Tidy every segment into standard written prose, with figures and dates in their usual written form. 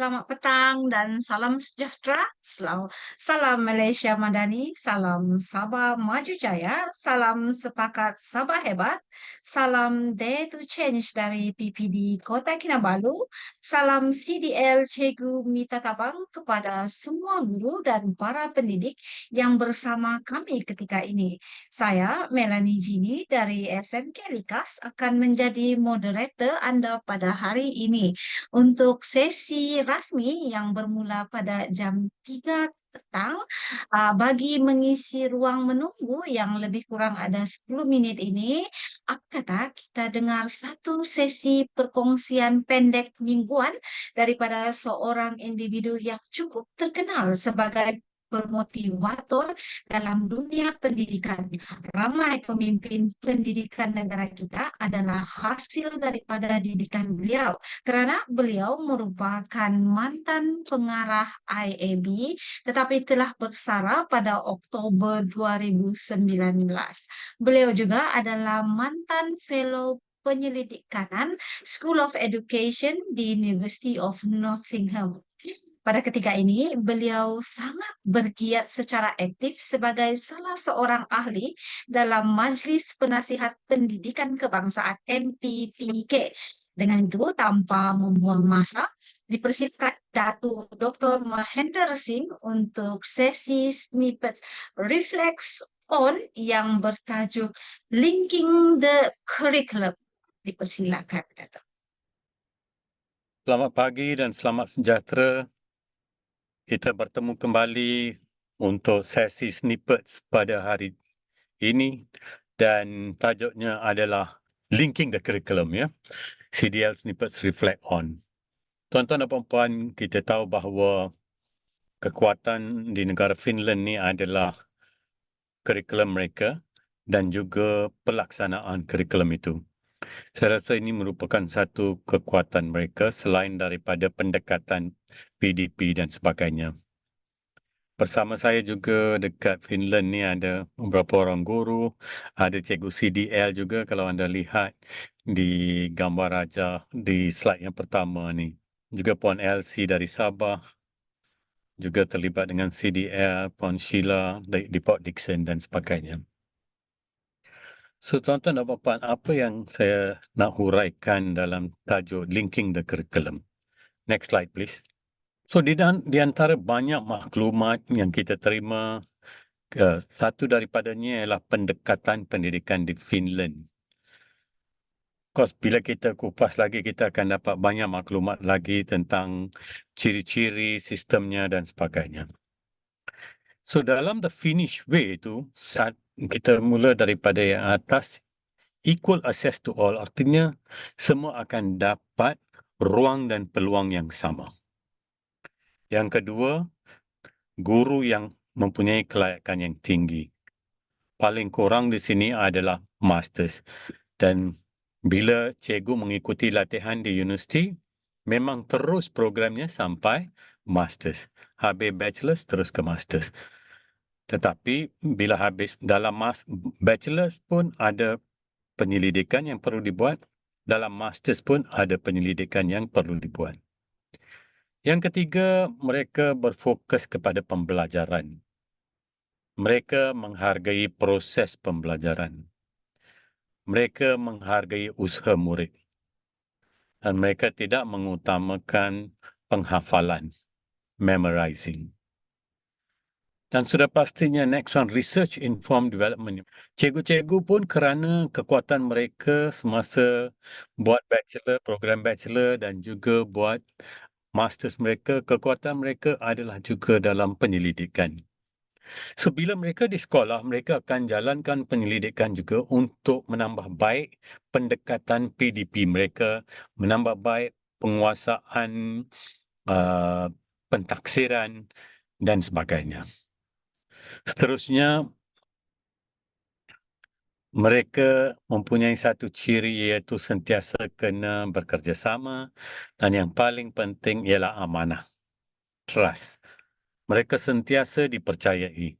selamat petang dan salam sejahtera. Salam Malaysia Madani, salam Sabah Maju Jaya, salam sepakat Sabah hebat, salam Dare to Change dari PPD Kota Kinabalu, salam CDL Cikgu Mita Tabang kepada semua guru dan para pendidik yang bersama kami ketika ini. Saya, Melanie Jini dari SMK Likas akan menjadi moderator Anda pada hari ini untuk sesi rasmi yang bermula pada jam 3 petang. Bagi mengisi ruang menunggu yang lebih kurang ada 10 minit ini, apa kata kita dengar satu sesi perkongsian pendek mingguan daripada seorang individu yang cukup terkenal sebagai bermotivator dalam dunia pendidikan. Ramai pemimpin pendidikan negara kita adalah hasil daripada didikan beliau kerana beliau merupakan mantan pengarah IAB tetapi telah bersara pada Oktober 2019. Beliau juga adalah mantan fellow penyelidik kanan School of Education di University of Nottingham. Pada ketika ini, beliau sangat bergiat secara aktif sebagai salah seorang ahli dalam Majlis Penasihat Pendidikan Kebangsaan MPPK. Dengan itu, tanpa membuang masa, dipersilakan Datuk Dr. Mahendra Singh untuk sesi snippet Reflects On yang bertajuk Linking the Curriculum. Dipersilakan, Datuk. Selamat pagi dan selamat sejahtera. Kita bertemu kembali untuk sesi snippets pada hari ini dan tajuknya adalah Linking the Curriculum, ya. CDL Snippets Reflect On. Tuan-tuan dan puan-puan, kita tahu bahawa kekuatan di negara Finland ni adalah kurikulum mereka dan juga pelaksanaan kurikulum itu. Saya rasa ini merupakan satu kekuatan mereka selain daripada pendekatan PDP dan sebagainya. Bersama saya juga dekat Finland ni ada beberapa orang guru, ada cikgu CDL juga kalau anda lihat di gambar raja di slide yang pertama ni. Juga Puan Elsie dari Sabah, juga terlibat dengan CDL, Puan Sheila di Port Dickson dan sebagainya. So, tuan-tuan dan puan-puan, apa yang saya nak huraikan dalam tajuk Linking the Curriculum? Next slide, please. So, di antara banyak maklumat yang kita terima, satu daripadanya ialah pendekatan pendidikan di Finland. Of course, bila kita kupas lagi, kita akan dapat banyak maklumat lagi tentang ciri-ciri sistemnya dan sebagainya. So, dalam the Finnish way itu, kita mula daripada yang atas, equal access to all, artinya semua akan dapat ruang dan peluang yang sama. Yang kedua, guru yang mempunyai kelayakan yang tinggi. Paling kurang di sini adalah masters. Dan bila cikgu mengikuti latihan di universiti, memang terus programnya sampai masters. Habis bachelors terus ke masters. Tetapi bila habis dalam bachelors pun ada penyelidikan yang perlu dibuat, dalam masters pun ada penyelidikan yang perlu dibuat. Yang ketiga, mereka berfokus kepada pembelajaran. Mereka menghargai proses pembelajaran. Mereka menghargai usaha murid. Dan mereka tidak mengutamakan penghafalan, memorizing. Dan sudah pastinya next one, research informed development. Cikgu-cikgu pun kerana kekuatan mereka semasa buat bachelor, program bachelor dan juga buat masters mereka, kekuatan mereka adalah juga dalam penyelidikan. So, bila mereka di sekolah, mereka akan jalankan penyelidikan juga untuk menambah baik pendekatan PDP mereka, menambah baik penguasaan pentaksiran dan sebagainya. Seterusnya, mereka mempunyai satu ciri iaitu sentiasa kena bekerjasama dan yang paling penting ialah amanah, trust. Mereka sentiasa dipercayai.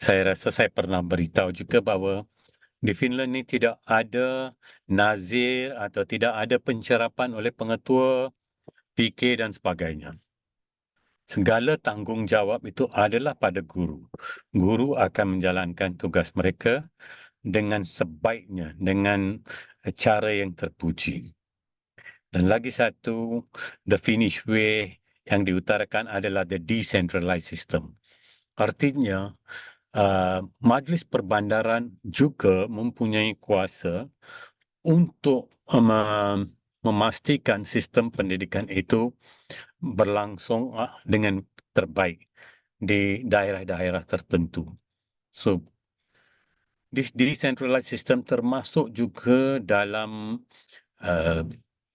Saya rasa saya pernah beritahu juga bahawa di Finland ni tidak ada nazir atau tidak ada pencerapan oleh pengetua, PK dan sebagainya. segala tanggungjawab itu adalah pada guru. Guru akan menjalankan tugas mereka dengan sebaiknya, dengan cara yang terpuji. Dan lagi satu, the Finnish way yang diutarakan adalah the decentralized system. Artinya, Majlis Perbandaran juga mempunyai kuasa untuk memastikan sistem pendidikan itu berlangsung dengan terbaik di daerah-daerah tertentu. So, decentralized system termasuk juga dalam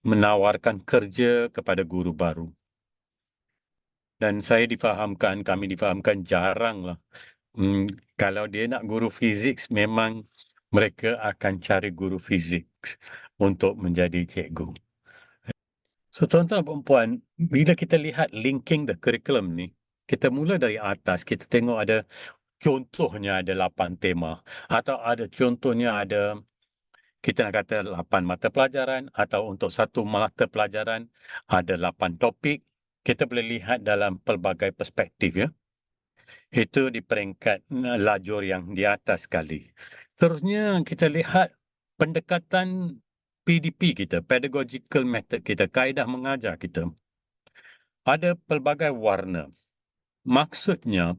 menawarkan kerja kepada guru baru. Dan kami difahamkan jaranglah. Kalau dia nak guru fizik, memang mereka akan cari guru fizik untuk menjadi cikgu. So, tuan-tuan dan puan, bila kita lihat linking the curriculum ni, kita mula dari atas, kita tengok ada contohnya ada 8 tema atau ada contohnya ada kita nak kata 8 mata pelajaran atau untuk satu mata pelajaran ada 8 topik. Kita boleh lihat dalam pelbagai perspektif ya. Itu di peringkat lajur yang di atas sekali. Seterusnya kita lihat pendekatan PDP kita, pedagogical method kita, kaedah mengajar kita. Ada pelbagai warna. Maksudnya,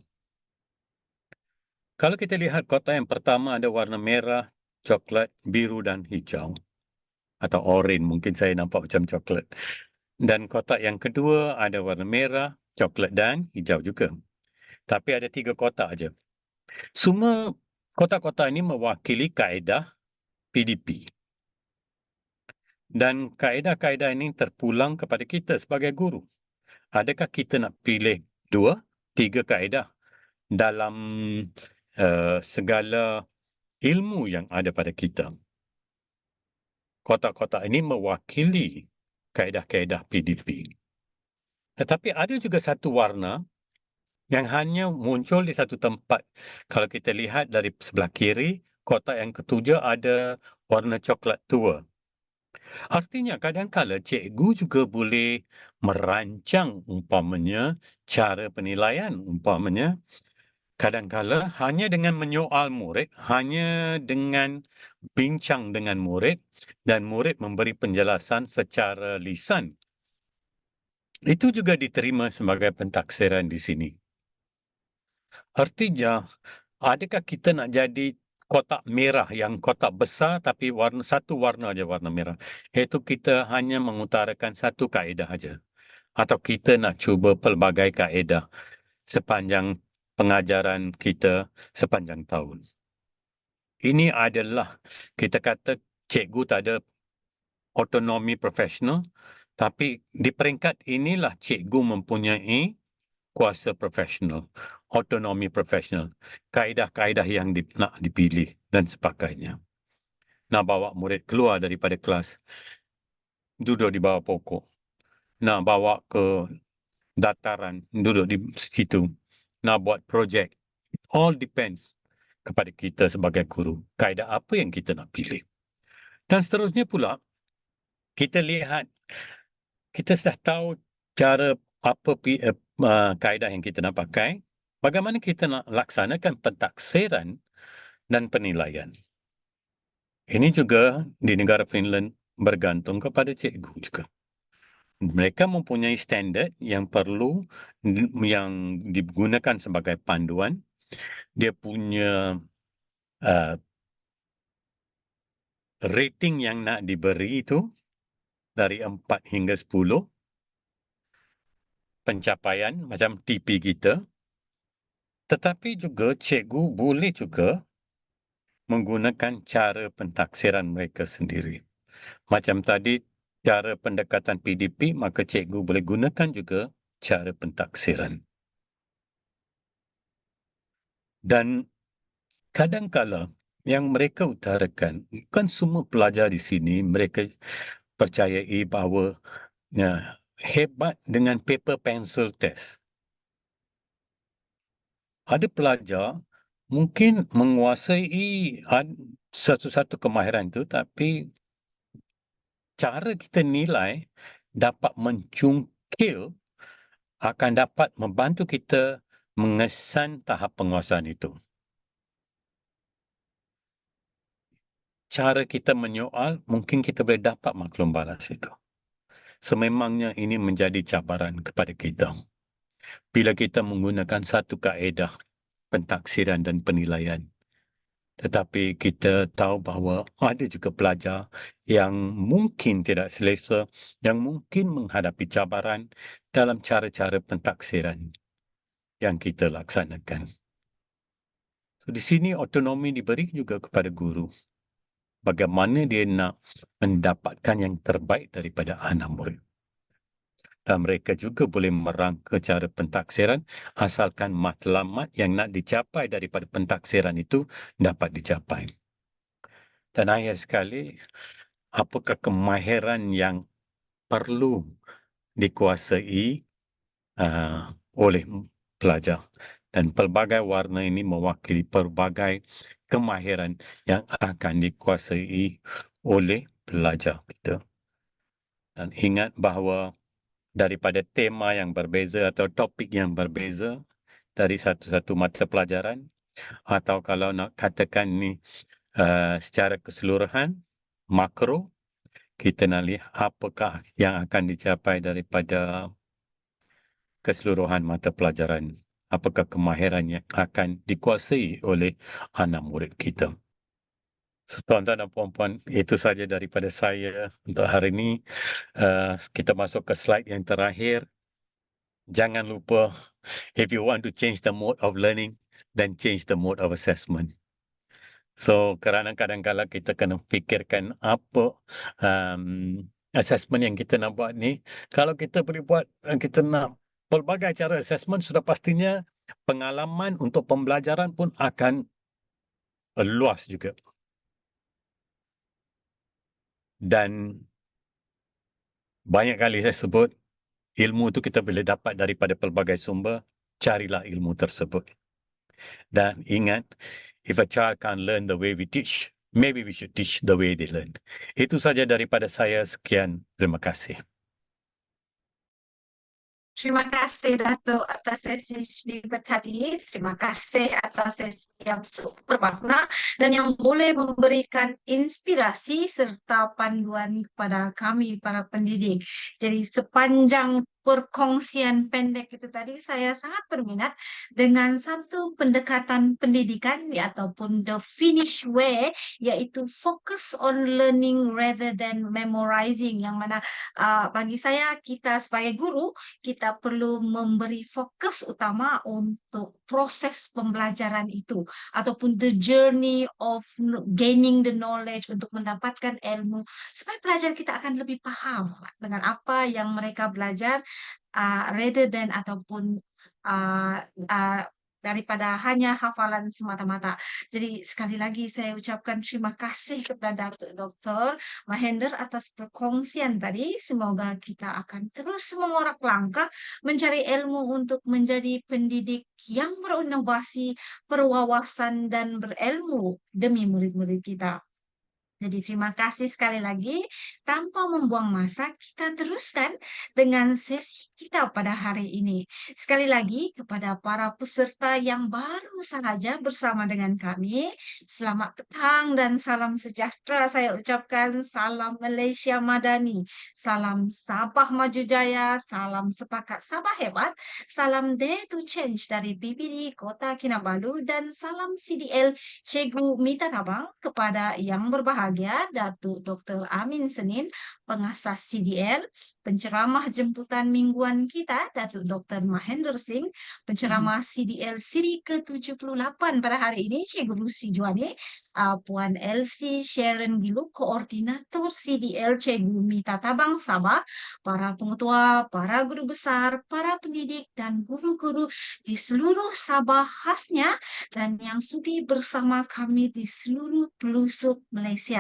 kalau kita lihat kotak yang pertama ada warna merah, coklat, biru dan hijau. Atau oren, mungkin saya nampak macam coklat. Dan kotak yang kedua ada warna merah, coklat dan hijau juga. Tapi ada 3 kotak aja. Semua kotak-kotak ini mewakili kaedah PDP. Dan kaedah-kaedah ini terpulang kepada kita sebagai guru. Adakah kita nak pilih 2, 3 kaedah dalam segala ilmu yang ada pada kita? Kotak-kotak ini mewakili kaedah-kaedah PDP. Tetapi ada juga satu warna yang hanya muncul di satu tempat. Kalau kita lihat dari sebelah kiri, kotak yang ketujuh ada warna coklat tua. Artinya kadang-kala cikgu juga boleh merancang umpamanya cara penilaian umpamanya. Kadang-kala hanya dengan menyoal murid, hanya dengan bincang dengan murid dan murid memberi penjelasan secara lisan. Itu juga diterima sebagai pentaksiran di sini. Artinya, adakah kita nak jadi kotak merah yang kotak besar tapi satu warna aja warna merah? Iaitu kita hanya mengutarakan satu kaedah aja. Atau kita nak cuba pelbagai kaedah sepanjang pengajaran kita sepanjang tahun. Ini adalah, kita kata cikgu tak ada autonomi profesional, tapi di peringkat inilah cikgu mempunyai kuasa profesional, autonomi profesional, kaedah-kaedah yang nak dipilih dan sebagainya. Nak bawa murid keluar daripada kelas, duduk di bawah pokok. Nak bawa ke dataran, duduk di situ. Nak buat projek. All depends kepada kita sebagai guru. Kaedah apa yang kita nak pilih. Dan seterusnya pula, kita lihat, kita sudah tahu cara apa kaedah yang kita nak pakai. Bagaimana kita nak laksanakan pentaksiran dan penilaian. Ini juga di negara Finland bergantung kepada cikgu juga. Mereka mempunyai standard yang perlu yang digunakan sebagai panduan. Dia punya rating yang nak diberi itu dari 4 hingga 10. Pencapaian macam TP kita. Tetapi juga cikgu boleh juga menggunakan cara pentaksiran mereka sendiri. Macam tadi, cara pendekatan PDP, maka cikgu boleh gunakan juga cara pentaksiran. Dan kadang-kala yang mereka utarakan, bukan semua pelajar di sini mereka percayai bahawa hebat dengan paper pencil test. Ada pelajar mungkin menguasai satu-satu kemahiran itu, tapi cara kita nilai dapat mencungkil akan dapat membantu kita mengesan tahap penguasaan itu. Cara kita menyoal, mungkin kita boleh dapat maklum balas itu. Sememangnya ini menjadi cabaran kepada kita. Bila kita menggunakan satu kaedah pentaksiran dan penilaian, tetapi kita tahu bahawa ada juga pelajar yang mungkin tidak selesa, yang mungkin menghadapi cabaran dalam cara-cara pentaksiran yang kita laksanakan. So, di sini autonomi diberi juga kepada guru. Bagaimana dia nak mendapatkan yang terbaik daripada anak murid. Dan mereka juga boleh merangka cara pentaksiran asalkan matlamat yang nak dicapai daripada pentaksiran itu dapat dicapai. Dan akhir sekali, apakah kemahiran yang perlu dikuasai oleh pelajar. Dan pelbagai warna ini mewakili pelbagai kemahiran yang akan dikuasai oleh pelajar kita. Dan ingat bahawa daripada tema yang berbeza atau topik yang berbeza dari satu-satu mata pelajaran, atau kalau nak katakan ni secara keseluruhan, makro, kita nak lihat apakah yang akan dicapai daripada keseluruhan mata pelajaran. Apakah kemahiran yang akan dikuasai oleh anak murid kita. So, tuan-tuan dan puan-puan, itu saja daripada saya untuk hari ini. Kita masuk ke slide yang terakhir. Jangan lupa, if you want to change the mode of learning, then change the mode of assessment. So, kerana kadang-kadang kita kena fikirkan apa assessment yang kita nak buat ni. Kalau kita boleh buat, kita nak pelbagai cara assessment, sudah pastinya pengalaman untuk pembelajaran pun akan luas juga. Dan banyak kali saya sebut, ilmu tu kita boleh dapat daripada pelbagai sumber, carilah ilmu tersebut. Dan ingat, if a child can't learn the way we teach, maybe we should teach the way they learn. Itu saja daripada saya. Sekian, terima kasih. Terima kasih Dato' atas sesi snippet tadi. Terima kasih atas sesi yang super bermakna dan yang boleh memberikan inspirasi serta panduan kepada kami para pendidik. Jadi sepanjang perkongsian pendek itu tadi, saya sangat berminat dengan satu pendekatan pendidikan ataupun the Finnish way, yaitu focus on learning rather than memorizing, yang mana bagi saya, kita sebagai guru, kita perlu memberi fokus utama untuk proses pembelajaran itu ataupun the journey of gaining the knowledge, untuk mendapatkan ilmu supaya pelajar kita akan lebih paham dengan apa yang mereka belajar, rather than ataupun uh, uh, daripada hanya hafalan semata-mata. Jadi sekali lagi saya ucapkan terima kasih kepada Datuk Dr. Mahendra atas perkongsian tadi. Semoga kita akan terus mengorak langkah mencari ilmu untuk menjadi pendidik yang berinovasi, berwawasan dan berilmu demi murid-murid kita. Jadi terima kasih sekali lagi. Tanpa membuang masa, kita teruskan dengan sesi kita pada hari ini. Sekali lagi kepada para peserta yang baru saja bersama dengan kami, selamat petang dan salam sejahtera. Saya ucapkan salam Malaysia Madani, salam Sabah Maju Jaya, salam Sepakat Sabah Hebat, salam Dare to Change dari PPD Kota Kinabalu, dan salam CDL Cikgu Mita Tabang kepada yang berbahagia Datuk Dr. Amin Senin, pengasas CDL, penceramah jemputan mingguan kita Datuk Dr. Mahendra Singh, penceramah CDL siri ke-78 pada hari ini Cikgu Lucy Juane, Puan Elsie Sharon Gilu, koordinator CDL Cikgu Mita Tabang Sabah, para pengetua, para guru besar, para pendidik dan guru-guru di seluruh Sabah khasnya, dan yang sudi bersama kami di seluruh pelosok Malaysia.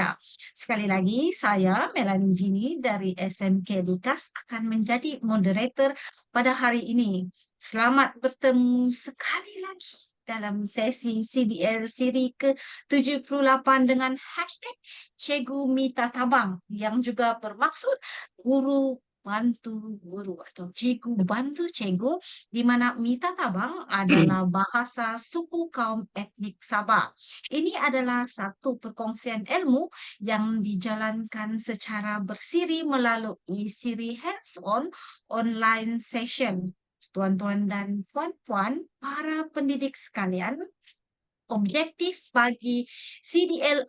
Sekali lagi, saya Melanie Jini dari SMK Likas akan menjadi moderator pada hari ini. Selamat bertemu sekali lagi dalam sesi CDL siri ke-78 dengan hashtag Cikgu Mita Tabang, yang juga bermaksud guru bantu guru atau cikgu bantu cikgu, di mana Minangkabang adalah bahasa suku kaum etnik Sabah. Ini adalah satu perkongsian ilmu yang dijalankan secara bersiri melalui siri hands-on online session. Tuan-tuan dan puan-puan, para pendidik sekalian, objektif bagi CDL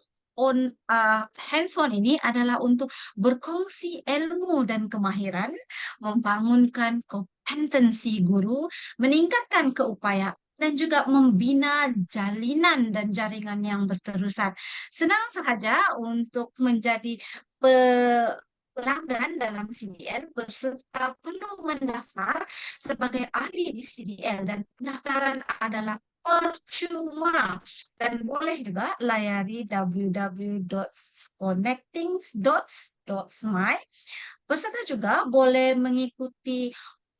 hands-on ini adalah untuk berkongsi ilmu dan kemahiran, membangunkan kompetensi guru, meningkatkan keupayaan, dan juga membina jalinan dan jaringan yang berterusan. Senang sahaja untuk menjadi pelanggan dalam CDL, berserta perlu mendaftar sebagai ahli di CDL, dan pendaftaran adalah percuma, dan boleh juga layari www.connecting.my. Peserta juga boleh mengikuti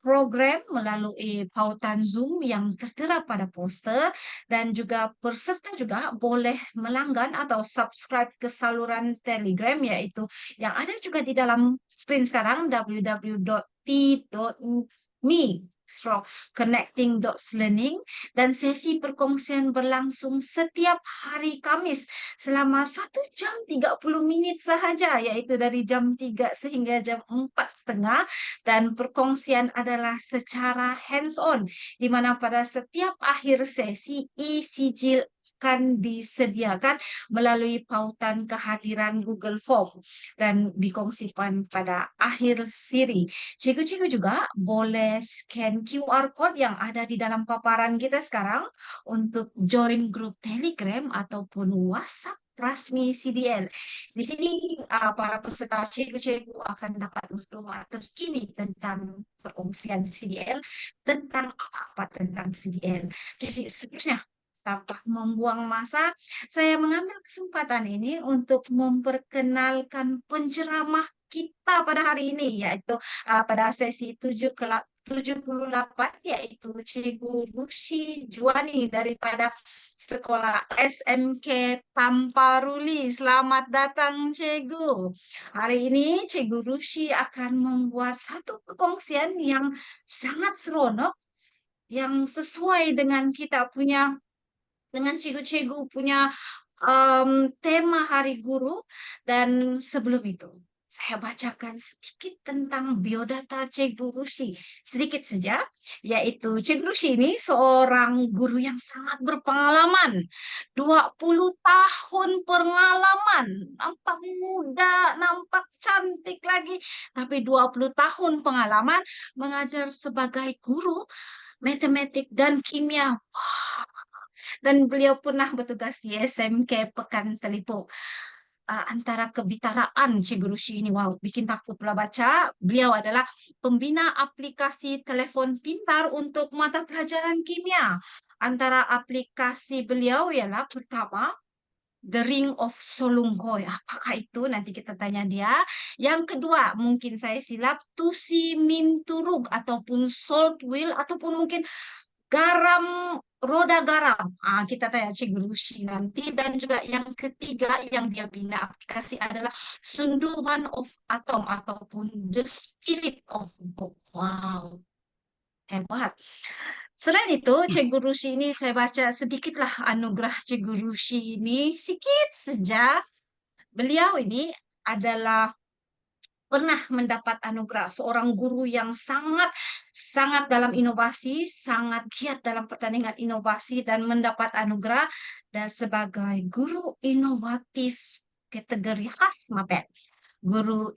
program melalui pautan Zoom yang tertera pada poster, dan juga peserta juga boleh melanggan atau subscribe ke saluran Telegram, yaitu yang ada juga di dalam screen sekarang, www.t.me/connecting.learning, dan sesi perkongsian berlangsung setiap hari Kamis selama 1 jam 30 menit sahaja, yaitu dari jam 3 sehingga jam 4:30, dan perkongsian adalah secara hands-on, di mana pada setiap akhir sesi e-sijil akan disediakan melalui pautan kehadiran Google Form dan dikongsikan pada akhir siri. Cikgu-cikgu juga boleh scan QR code yang ada di dalam paparan kita sekarang untuk join grup Telegram ataupun WhatsApp resmi CDL. Di sini para peserta cikgu-cikgu akan dapat maklumat terkini tentang perkongsian CDL, tentang apa tentang CDL. Jadi seterusnya, tanpa membuang masa, saya mengambil kesempatan ini untuk memperkenalkan penceramah kita pada hari ini, yaitu pada sesi 78, yaitu Cikgu Lucy Juwani daripada Sekolah SMK Tamparuli. Selamat datang, Cikgu. Hari ini Cikgu Lucy akan membuat satu perkongsian yang sangat seronok, yang sesuai dengan kita punya, dengan cikgu-cikgu punya tema Hari Guru. Dan sebelum itu, saya bacakan sedikit tentang biodata Cikgu Rushi. Sedikit saja, yaitu Cikgu Rushi ini seorang guru yang sangat berpengalaman. 20 tahun pengalaman. Nampak muda, nampak cantik lagi. Tapi 20 tahun pengalaman mengajar sebagai guru matematik dan kimia. Dan beliau pernah bertugas di SMK Pekan Telipuk. Antara kebitaraan Cikgu Rushi ini, wow, bikin takut pula baca. Beliau adalah pembina aplikasi telefon pintar untuk mata pelajaran kimia. Antara aplikasi beliau ialah pertama, The Ring of Solungkoy. Apakah itu? Nanti kita tanya dia. Yang kedua, mungkin saya silap, Tusi Minturug ataupun Salt Wheel, ataupun mungkin garam, roda garam. Kita tanya Cikgu Rushi nanti. Dan juga yang ketiga yang dia bina aplikasi adalah Sunduwan of Atom ataupun The Spirit of Book. Wow, hebat. Selain itu, Cikgu Rushi ini saya baca sedikitlah anugerah Cikgu Rushi ini, sikit saja. Beliau ini adalah pernah mendapat anugerah seorang guru yang sangat sangat dalam inovasi, sangat giat dalam pertandingan inovasi, dan mendapat anugerah dan sebagai guru inovatif kategori khas Mapens. Guru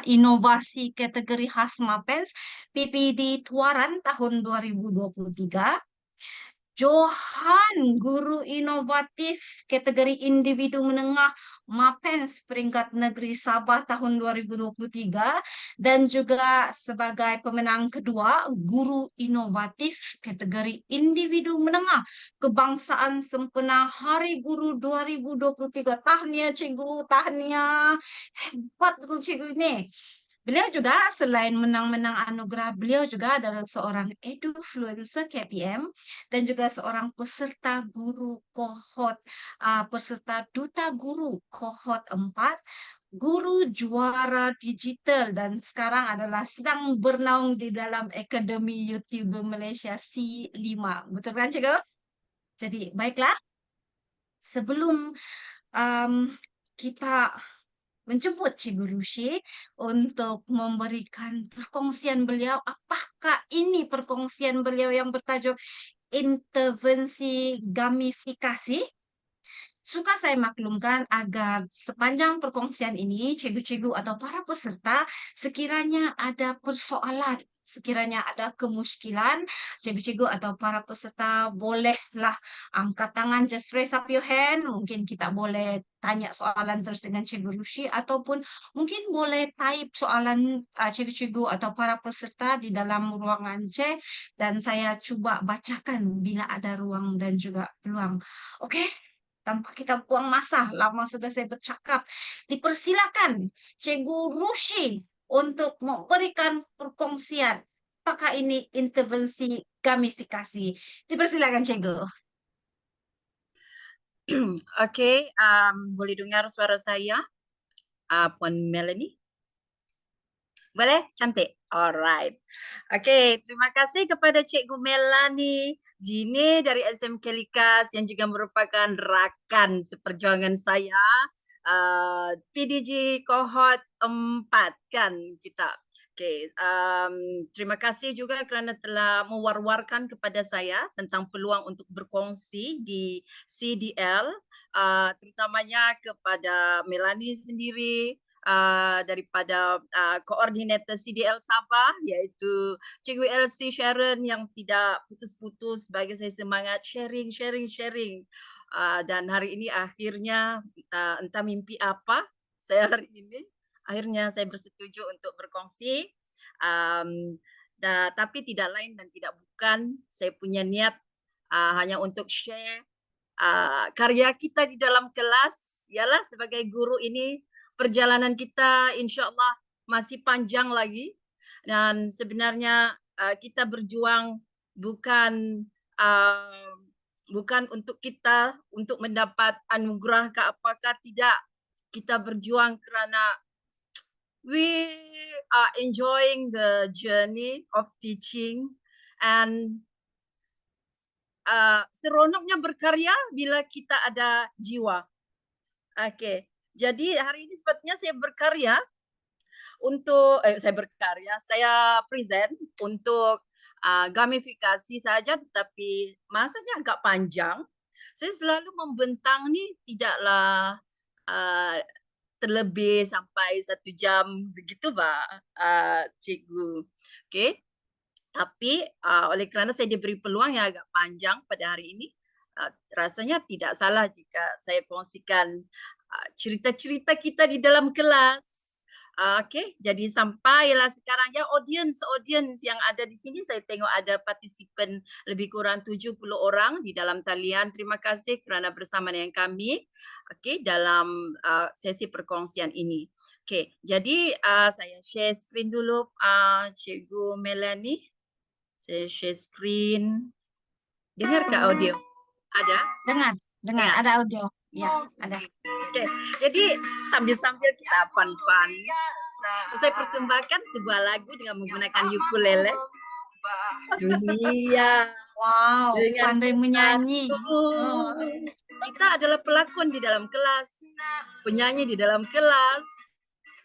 inovasi kategori khas Mapens PPD Tuaran tahun 2023. Johan, guru inovatif kategori individu menengah Mapens peringkat negeri Sabah tahun 2023, dan juga sebagai pemenang kedua guru inovatif kategori individu menengah kebangsaan sempena Hari Guru 2023. Tahniah Cikgu, tahniah. Hebat betul Cikgu ini. Beliau juga selain menang-menang anugerah, beliau juga adalah seorang edufluencer KPM, dan juga seorang peserta guru kohort, peserta duta guru kohort 4, guru juara digital dan sekarang adalah sedang bernaung di dalam Akademi YouTuber Malaysia C5. Betul kan, Cikgu? Jadi, baiklah, sebelum kita menjemput Cikgu Rushi untuk memberikan perkongsian beliau, apakah ini perkongsian beliau yang bertajuk intervensi gamifikasi? Suka saya maklumkan agar sepanjang perkongsian ini, cikgu-cikgu atau para peserta, sekiranya ada persoalan, sekiranya ada kemusykilan, cikgu-cikgu atau para peserta bolehlah angkat tangan, just raise up your hand. Mungkin kita boleh tanya soalan terus dengan Cikgu Rushi ataupun mungkin boleh type soalan cikgu-cikgu atau para peserta di dalam ruangan chat dan saya cuba bacakan bila ada ruang dan juga peluang. Okey? Tanpa kita buang masa, lama sudah saya bercakap. Dipersilakan Cikgu Rushi untuk memberikan perkongsian. Apakah ini intervensi gamifikasi? Dipersilakan Cikgu. Okey, boleh dengar suara saya, Puan Melanie? Boleh? Cantik? Alright. Okey, terima kasih kepada Cikgu Melanie Jini dari SMK Likas yang juga merupakan rakan seperjuangan saya, PDG Kohort 4 kan kita. Okey, terima kasih juga kerana telah mewar-warkan kepada saya tentang peluang untuk berkongsi di CDL, terutamanya kepada Melanie sendiri, daripada koordinator CDL Sabah iaitu Cikgu Elsie Sharon yang tidak putus-putus bagi saya semangat sharing. Dan hari ini akhirnya entah mimpi apa saya hari ini, akhirnya saya bersetuju untuk berkongsi. Tapi tidak lain dan tidak bukan saya punya niat hanya untuk share karya kita di dalam kelas. Ialah sebagai guru ini perjalanan kita insya-Allah masih panjang lagi dan sebenarnya kita berjuang bukan untuk kita untuk mendapat anugerah ke apakah tidak. Kita berjuang kerana we are enjoying the journey of teaching and seronoknya berkarya bila kita ada jiwa. Okey. Jadi hari ini sepatutnya saya berkarya untuk saya present untuk gamifikasi saja tetapi masanya agak panjang. Saya selalu membentang ni tidaklah terlebih sampai 1 jam begitu cikgu. Okey. Tapi oleh kerana saya diberi peluang yang agak panjang pada hari ini, rasanya tidak salah jika saya kongsikan cerita-cerita kita di dalam kelas. Okey, jadi sampailah sekarang ya audience yang ada di sini, saya tengok ada partisipan lebih kurang 70 orang di dalam talian. Terima kasih kerana bersama dengan kami dalam sesi perkongsian ini. Okey, jadi saya share skrin dulu Cikgu Melanie. Saya share screen. Dengar ke audio? Ada? Dengar, ada audio. Ya, ada. Okey. Jadi sambil-sambil kita fun-fun. So, saya persembahkan sebuah lagu dengan menggunakan ukulele. Dunia. Wow, pandai menyanyi. Oh. Kita adalah pelakon di dalam kelas, penyanyi di dalam kelas.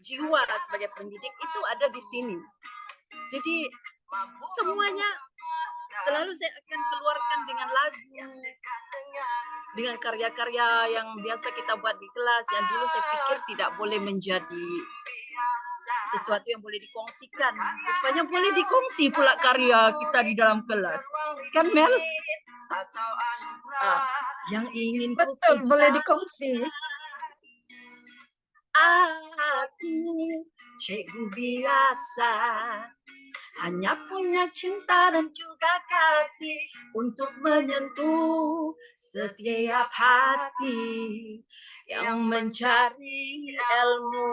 Jiwa sebagai pendidik itu ada di sini. Jadi semuanya selalu saya akan keluarkan dengan lagu, dengan karya-karya yang biasa kita buat di kelas yang dulu saya pikir tidak boleh menjadi sesuatu yang boleh dikongsikan. Rupanya boleh dikongsi pula karya kita di dalam kelas. Kan Mel? Yang ingin betul boleh dikongsi. Aku cikgu biasa, hanya punya cinta dan juga kasih untuk menyentuh setiap hati yang mencari ilmu.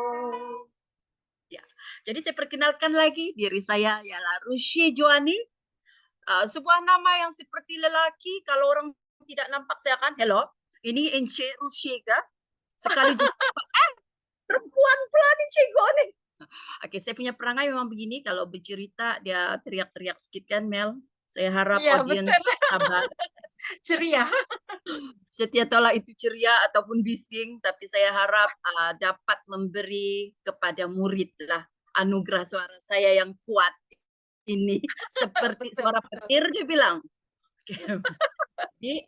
Ya, jadi saya perkenalkan lagi diri saya ialah Rushi Joani. Sebuah nama yang seperti lelaki, kalau orang tidak nampak saya akan hello. Ini Encik Rushi ke? Sekali jumpa perempuan pelan-pelan nih cikgu nih. Oke, saya punya perangai memang begini, kalau bercerita dia teriak-teriak sedikit kan Mel. Saya harap Iya, audiens betul. sabar. Ceria. Setia tolak itu ceria ataupun bising, tapi saya harap dapat memberi kepada murid lah anugerah suara saya yang kuat ini. Seperti Betul, suara betul. petir dia bilang. Jadi,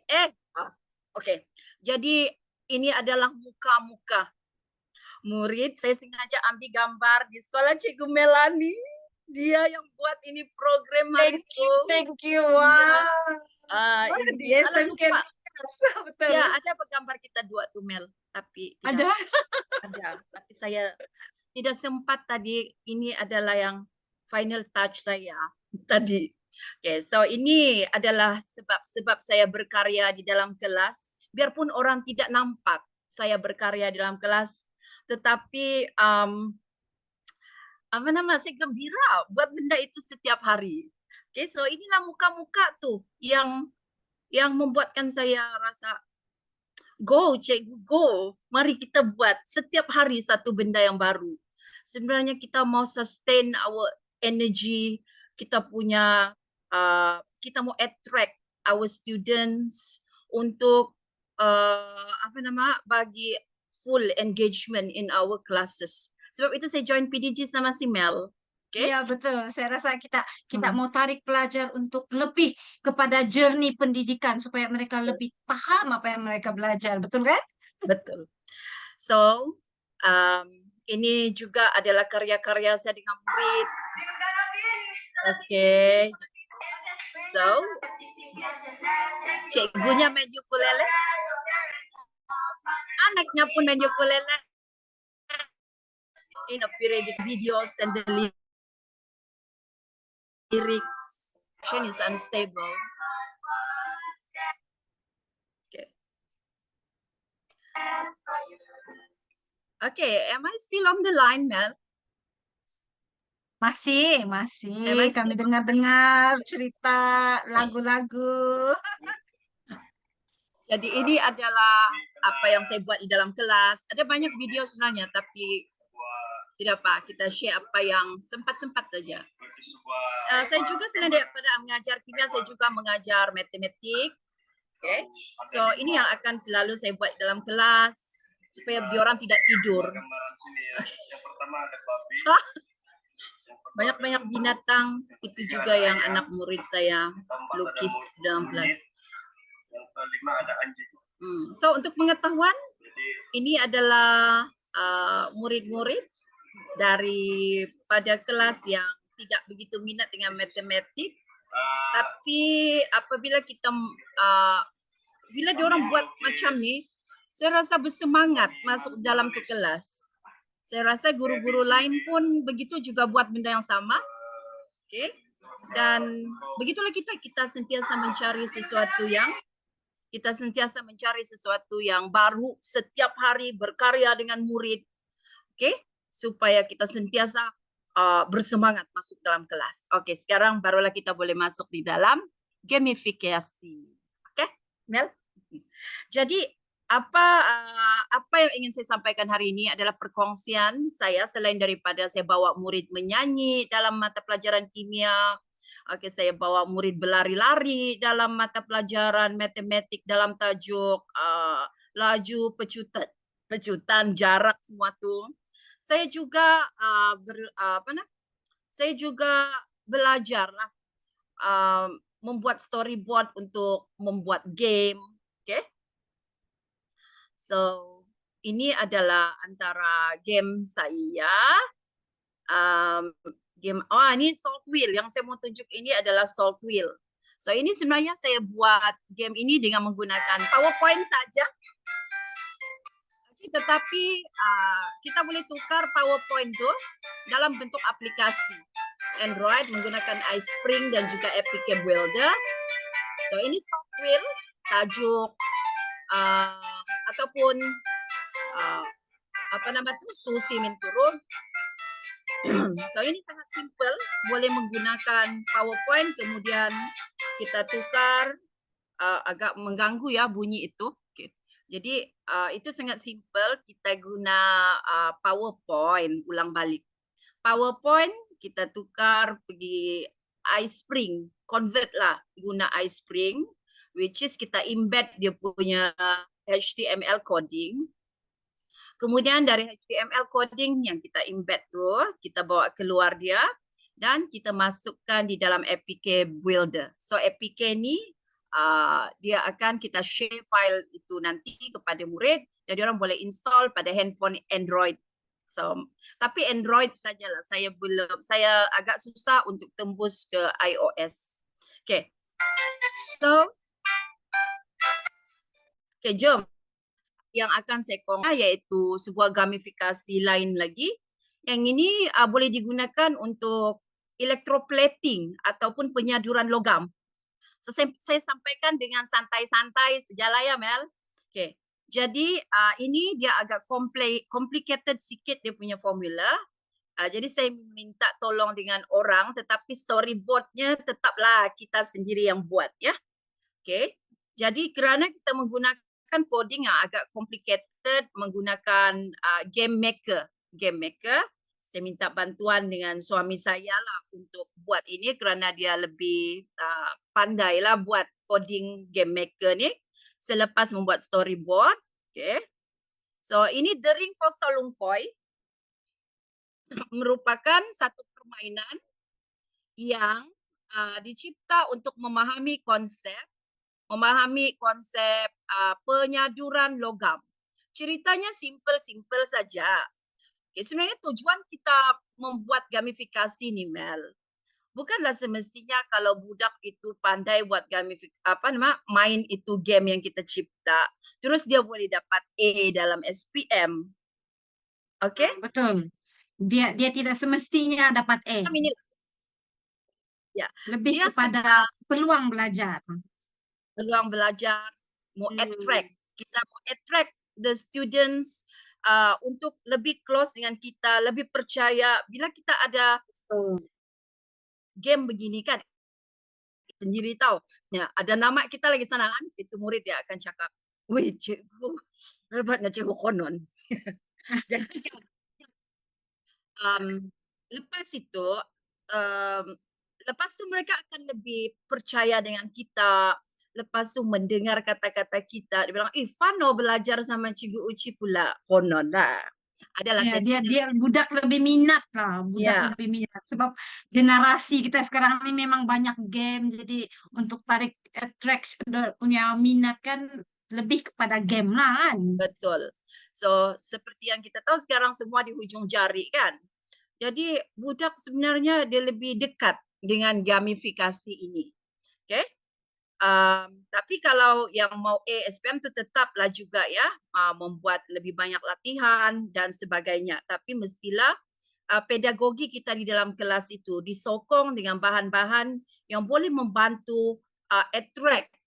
oke. Jadi ini adalah muka-muka murid. Saya sengaja ambil gambar di sekolah Cikgu Melani. Dia yang buat ini program hari Thank you, itu. thank you. Iya. Wow. Ini Di kalau SMK lupa, betul. ya ada gambar kita dua tuh Mel, tapi Ada. tidak ada. Tapi saya tidak sempat tadi. Ini adalah yang final touch saya tadi. Oke, so ini adalah sebab saya berkarya di dalam kelas. Biarpun orang tidak nampak saya berkarya di dalam kelas, tetapi saya gembira buat benda itu setiap hari. Oke, so inilah muka-muka tuh yang membuatkan saya rasa go cikgu go, mari kita buat setiap hari satu benda yang baru. Sebenarnya kita mau sustain our energy, kita punya kita mau attract our students untuk bagi full engagement in our classes. Sebab itu saya join PDG sama si Mel. Okay? Iya, betul. Saya rasa kita Hmm. mau tarik pelajar untuk lebih kepada journey pendidikan supaya mereka lebih paham apa yang mereka belajar. Betul kan? Betul. So, ini juga adalah karya-karya saya dengan murid. Oke. So, cikgunya main ukulele. Anaknya pun main ukulele. In a periodic videos and the lyrics is unstable. Okay. Okay, am I still on the line, Mel? Masih. Am I Kami still- dengar-dengar cerita lagu-lagu. Jadi ini adalah apa yang saya buat di dalam kelas. Ada banyak video sebenarnya, tapi tidak apa, kita share apa yang sempat-sempat saja. Saya juga selain daripada mengajar kimia, saya juga mengajar matematik. Okay. So ini yang akan selalu saya buat dalam kelas supaya diorang tidak tidur. Banyak-banyak binatang, itu juga yang anak murid saya lukis dalam kelas. Yang kelima ada anjing. So untuk pengetahuan, ini adalah murid-murid daripada kelas yang tidak begitu minat dengan matematik, tapi apabila kita bila diorang buat macam ni, saya rasa bersemangat masuk dalam tu kelas. Saya rasa guru-guru lain pun begitu juga buat benda yang sama. Okay? Dan begitulah kita sentiasa mencari sesuatu yang baru setiap hari, berkarya dengan murid. Okay? Supaya kita sentiasa bersemangat masuk dalam kelas. Oke, sekarang barulah kita boleh masuk di dalam gamifikasi. Oke, Mel? Jadi apa yang ingin saya sampaikan hari ini adalah perkongsian saya, selain daripada saya bawa murid menyanyi dalam mata pelajaran kimia. Oke, saya bawa murid berlari-lari dalam mata pelajaran matematik dalam tajuk laju, pecutan, jarak, semua tu. Saya juga saya juga belajarlah membuat storyboard untuk membuat game. Okay? So ini adalah antara game saya. Ini Salt Wheel. Yang saya mau tunjuk ini adalah Salt Wheel. So ini sebenarnya saya buat game ini dengan menggunakan PowerPoint saja. Tetapi kita boleh tukar PowerPoint tu dalam bentuk aplikasi Android menggunakan iSpring dan juga Epic Game Builder. So ini Salt Wheel, tajuk ataupun tusi min turun. So ini sangat simple, boleh menggunakan PowerPoint, kemudian kita tukar, agak mengganggu ya bunyi itu. Okay. Jadi itu sangat simple, kita guna PowerPoint ulang balik. PowerPoint kita tukar pergi iSpring, convert lah guna iSpring, which is kita embed dia punya HTML coding. Kemudian dari HTML coding yang kita embed tu, kita bawa keluar dia dan kita masukkan di dalam APK Builder. So APK ni dia akan kita share file itu nanti kepada murid dan dia orang boleh install pada handphone Android. So, tapi Android sajalah. Saya agak susah untuk tembus ke iOS. Okay. So, okay, jom. Yang akan saya kongsi iaitu sebuah gamifikasi lain lagi. Yang ini boleh digunakan untuk electroplating ataupun penyaduran logam. So saya sampaikan dengan santai-santai sejalah ya Mel. Okay. Jadi ini dia agak complicated sikit dia punya formula. Jadi saya minta tolong dengan orang tetapi storyboardnya tetaplah kita sendiri yang buat ya. Okay. Jadi kerana kita menggunakan coding yang agak complicated menggunakan game maker. Saya minta bantuan dengan suami saya lah untuk buat ini kerana dia lebih pandai lah buat coding game maker ni selepas membuat storyboard. Okay. So ini The Ring for Solungkoi merupakan satu permainan yang dicipta untuk memahami konsep penyaduran logam. Ceritanya simple saja. Okay, sebenarnya tujuan kita membuat gamifikasi ni Mel, bukanlah semestinya kalau budak itu pandai buat main itu game yang kita cipta, terus dia boleh dapat A dalam SPM. Okay? Betul. Dia tidak semestinya dapat A. Ya, Lebih dia kepada peluang belajar. Peluang belajar, mau attract. Kita mau attract the students untuk lebih close dengan kita, lebih percaya. Bila kita ada game begini kan, sendiri tahu. Ya, ada nama kita lagi sana kan, itu murid dia akan cakap, wih cikgu, hebatnya cikgu konon. Jadi lepas itu, lepas tu mereka akan lebih percaya dengan kita. Lepas tu mendengar kata-kata kita, dia bilang, Fano belajar sama Cikgu Uci pula, konon lah. Adalah Ya, dia budak lebih minat lah, lebih minat. Sebab generasi kita sekarang ini memang banyak game, jadi untuk tarik attract punya minat kan lebih kepada game lah kan. Betul. So seperti yang kita tahu sekarang semua di hujung jari kan. Jadi budak sebenarnya dia lebih dekat dengan gamifikasi ini. Okay. Tapi kalau yang mau SPM tu tetaplah juga ya membuat lebih banyak latihan dan sebagainya. Tapi mestilah pedagogi kita di dalam kelas itu disokong dengan bahan-bahan yang boleh membantu attract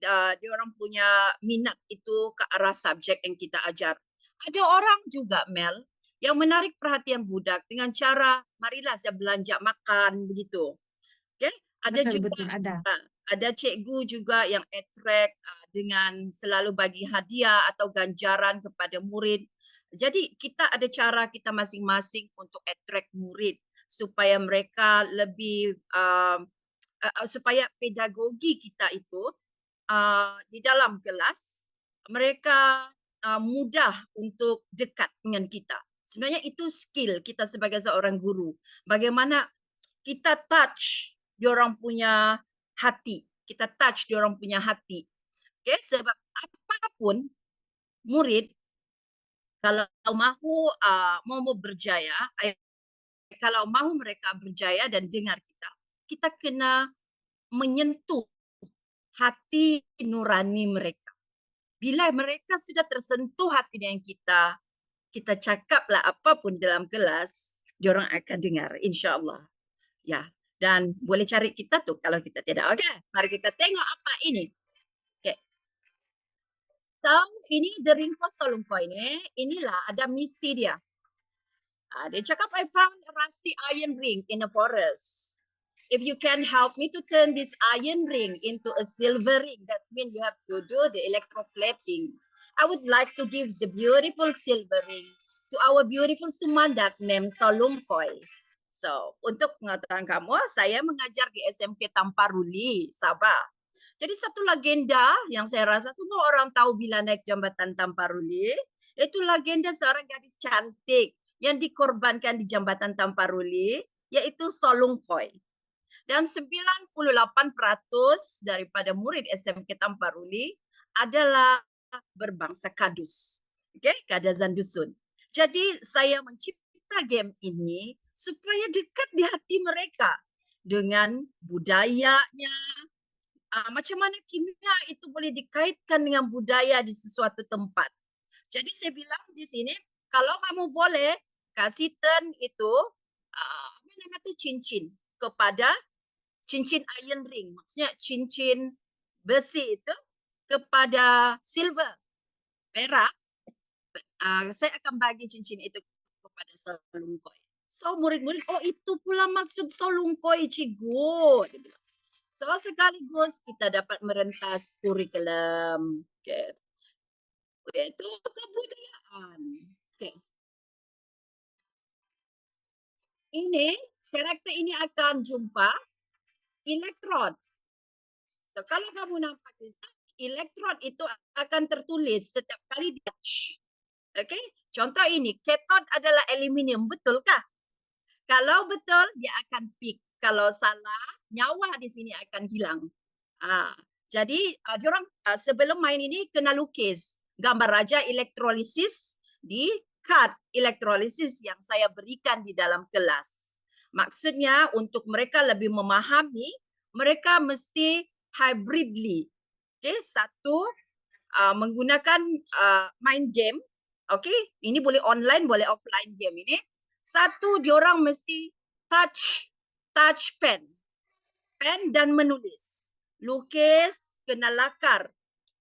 dia orang punya minat itu ke arah subjek yang kita ajar. Ada orang juga Mel yang menarik perhatian budak dengan cara marilah saya belanja makan begitu. Okay? Ada betul, ada. Ada cikgu juga yang attract dengan selalu bagi hadiah atau ganjaran kepada murid. Jadi kita ada cara kita masing-masing untuk attract murid supaya mereka lebih supaya pedagogi kita itu di dalam kelas mereka mudah untuk dekat dengan kita. Sebenarnya itu skill kita sebagai seorang guru. Bagaimana kita touch diorang punya hati. Kita touch diorang punya hati. Okay? Sebab apapun murid kalau mahu berjaya, kalau mahu mereka berjaya dan dengar kita kena menyentuh hati nurani mereka. Bila mereka sudah tersentuh hati dengan kita cakaplah apapun dalam kelas, diorang akan dengar, insya-Allah. Ya, dan boleh cari kita tu kalau kita tidak. Okey, mari kita tengok apa ini. Okey. So, ini The Ring for Solungkoi ni, inilah ada misi dia. Dia cakap, I found a rusty iron ring in a forest. If you can help me to turn this iron ring into a silver ring, that means you have to do the electroplating. I would like to give the beautiful silver ring to our beautiful Sumandak named Solungkoy. So, untuk pengetahuan kamu, saya mengajar di SMK Tamparuli, Sabah. Jadi satu legenda yang saya rasa semua orang tahu bila naik jambatan Tamparuli, itu legenda seorang gadis cantik yang dikorbankan di jambatan Tamparuli, yaitu Solungkoy. Dan 98% daripada murid SMK Tamparuli adalah berbangsa Kadus. Okay? Kadazan Dusun. Jadi saya mencipta game ini supaya dekat di hati mereka dengan budayanya, macam mana kimia itu boleh dikaitkan dengan budaya di sesuatu tempat. Jadi saya bilang di sini, kalau kamu boleh kasih turn itu, apa nama tu, cincin kepada cincin iron ring, maksudnya cincin besi itu kepada silver, perak, saya akan bagi cincin itu kepada Solungkoy. So murid-murid, oh itu pula maksud Solungkoy, cikgu. So sekaligus kita dapat merentas kurikulum, okay, yaitu kebudayaan. Okay. Ini karakter ini akan jumpa elektrod. So kalau kamu nampak elektrod itu akan tertulis setiap kali dia charge. Okey, contoh ini, cathode adalah aluminium, betulkah? Kalau betul, dia akan peak. Kalau salah, nyawa di sini akan hilang. Jadi, diorang sebelum main ini kena lukis gambar raja elektrolisis di kad elektrolisis yang saya berikan di dalam kelas. Maksudnya untuk mereka lebih memahami, mereka mesti hybridly. Okay, satu menggunakan main game. Okay, ini boleh online, boleh offline game ini. Satu, diorang mesti touch pen dan menulis. Lukis, kena lakar.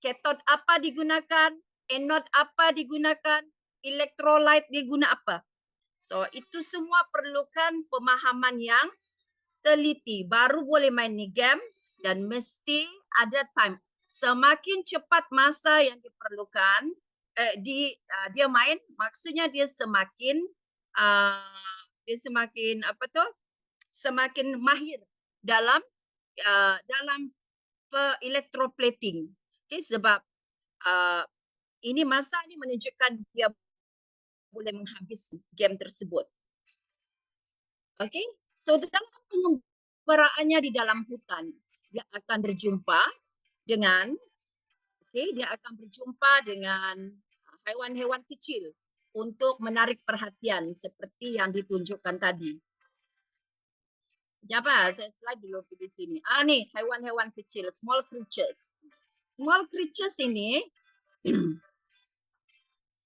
Cathode apa digunakan, anode apa digunakan, electrolyte diguna apa. So itu semua perlukan pemahaman yang teliti. Baru boleh main ni game dan mesti ada time. Semakin cepat masa yang diperlukan, dia main, maksudnya dia semakin semakin mahir dalam electroplating. Okay, sebab ini masa ini menunjukkan dia boleh menghabis game tersebut. Okay, so dalam pengembaraannya di dalam hutan, dia akan berjumpa dengan haiwan-haiwan kecil untuk menarik perhatian seperti yang ditunjukkan tadi. Apa? Saya slide dulu di sini. Nih haiwan-haiwan kecil, small creatures. Small creatures ini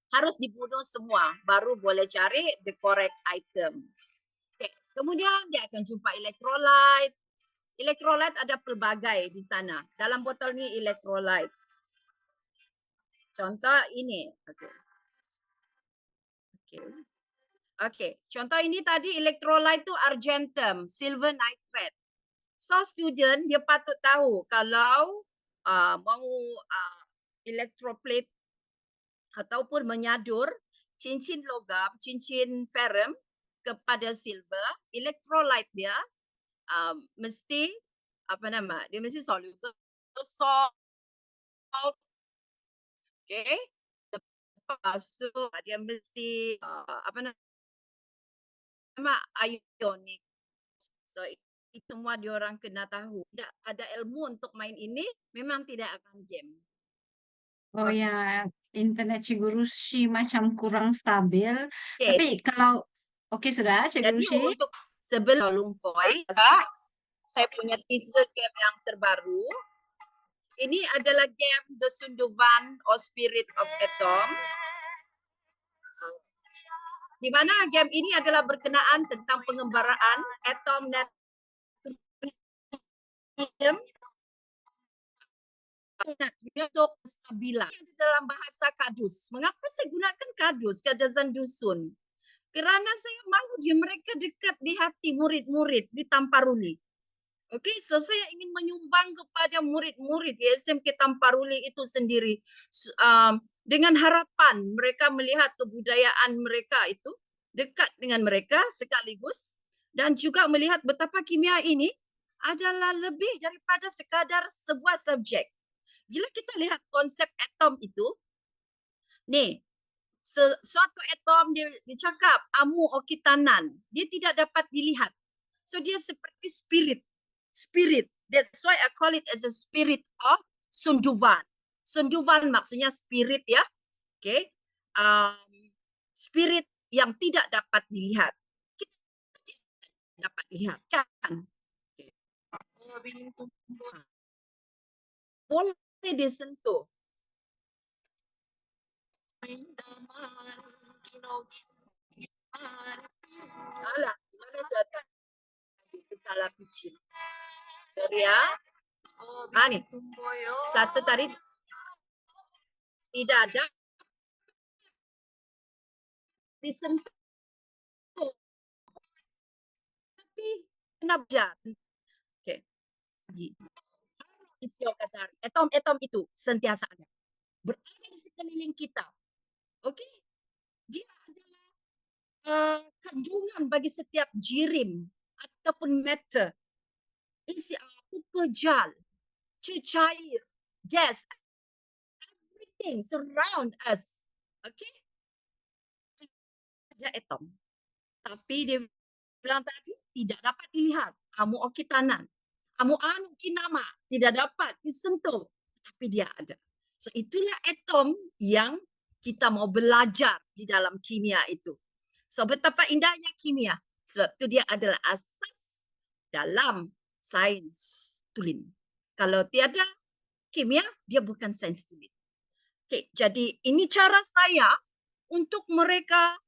harus dibunuh semua, baru boleh cari the correct item. Okay. Kemudian dia akan jumpa electrolyte. Electrolyte ada pelbagai di sana. Dalam botol ni electrolyte. Contoh ini. Okay. Contoh ini tadi electrolyte tu argentum, silver nitrate. So student dia patut tahu kalau mau electroplate ataupun menyadur cincin logam, cincin ferrum kepada silver, electrolyte dia mesti dia mesti soluble salt. Okay. Lepas tu dia mesti ionic. So itu semua diorang kena tahu. Tidak ada ilmu untuk main ini, memang tidak akan game. Oh ya, internet Cikgu Rushi macam kurang stabil. Okay. Tapi kalau sudah Cikgu Jadi Rushi. untuk sebelum Solungkoy, saya punya teaser game yang terbaru. Ini adalah game The Sunduvan or Spirit of Atom. Di mana game ini adalah berkenaan tentang pengembaraan atom natrium untuk stabilan dalam bahasa Kadus. Mengapa saya gunakan Kadus, Kadazan Dusun? Kerana saya mahu mereka dekat di hati murid-murid di Tamparuli. Okey, so saya ingin menyumbang kepada murid-murid di SMK Tamparuli itu sendiri dengan harapan mereka melihat kebudayaan mereka itu dekat dengan mereka sekaligus dan juga melihat betapa kimia ini adalah lebih daripada sekadar sebuah subjek. Bila kita lihat konsep atom itu, ni suatu atom dia cakap amu okitanan, dia tidak dapat dilihat. So dia seperti spirit. That's why I call it as a spirit of sunduvan. Sunduvan maksudnya spirit ya. Okay. Spirit yang tidak dapat dilihat. Kita tidak dapat lihat kan. Okay. Boleh disentuh. Alah, mana suatu salah kecil. Sorry ya. Ni. Satu tadi tidak ada disentuh. Tapi kena belajar. Okay. Isyo kasar. Atom itu sentiasa ada. Berada di sekeliling kita. Okey? Dia adalah kandungan bagi setiap jirim ataupun matter. Isi pupejal, cecair, gas, everything surround us. Okey? Ada atom. Tapi dia bilang tadi tidak dapat dilihat. Amu okitanan. Amu anu kinama tidak dapat disentuh. Tapi dia ada. So itulah atom yang kita mau belajar di dalam kimia itu. So betapa indahnya kimia. Sebab itu dia adalah asas dalam sains tulen. Kalau tiada kimia, dia bukan sains tulen. Okay, jadi ini cara saya untuk mereka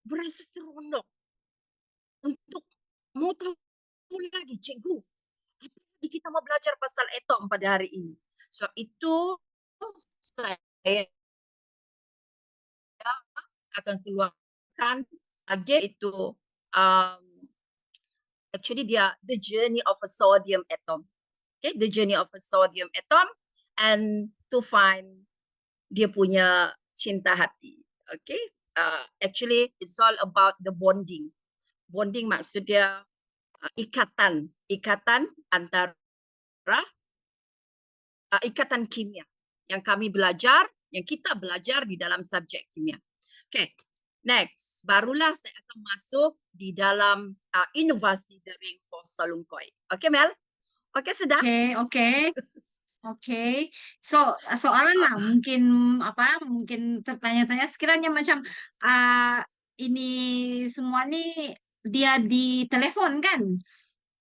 berasa seronok. Untuk mau tahu lagi, cikgu. Apalagi kita mau belajar pasal atom pada hari ini. Sebab itu saya akan keluarkan lagi itu actually dia the journey of a sodium atom. Okay, the journey of a sodium atom and to find dia punya cinta hati. Okay, actually it's all about the bonding. Bonding maksud dia ikatan antara ikatan kimia yang kami belajar, yang kita belajar di dalam subjek kimia. Okay, next, barulah saya akan masuk di dalam inovasi dering for Salungkoi. Okay, Mel? Okay, sudah? Okay. So soalan lah mungkin mungkin tertanya-tanya sekiranya macam ini semua nih dia di telepon kan.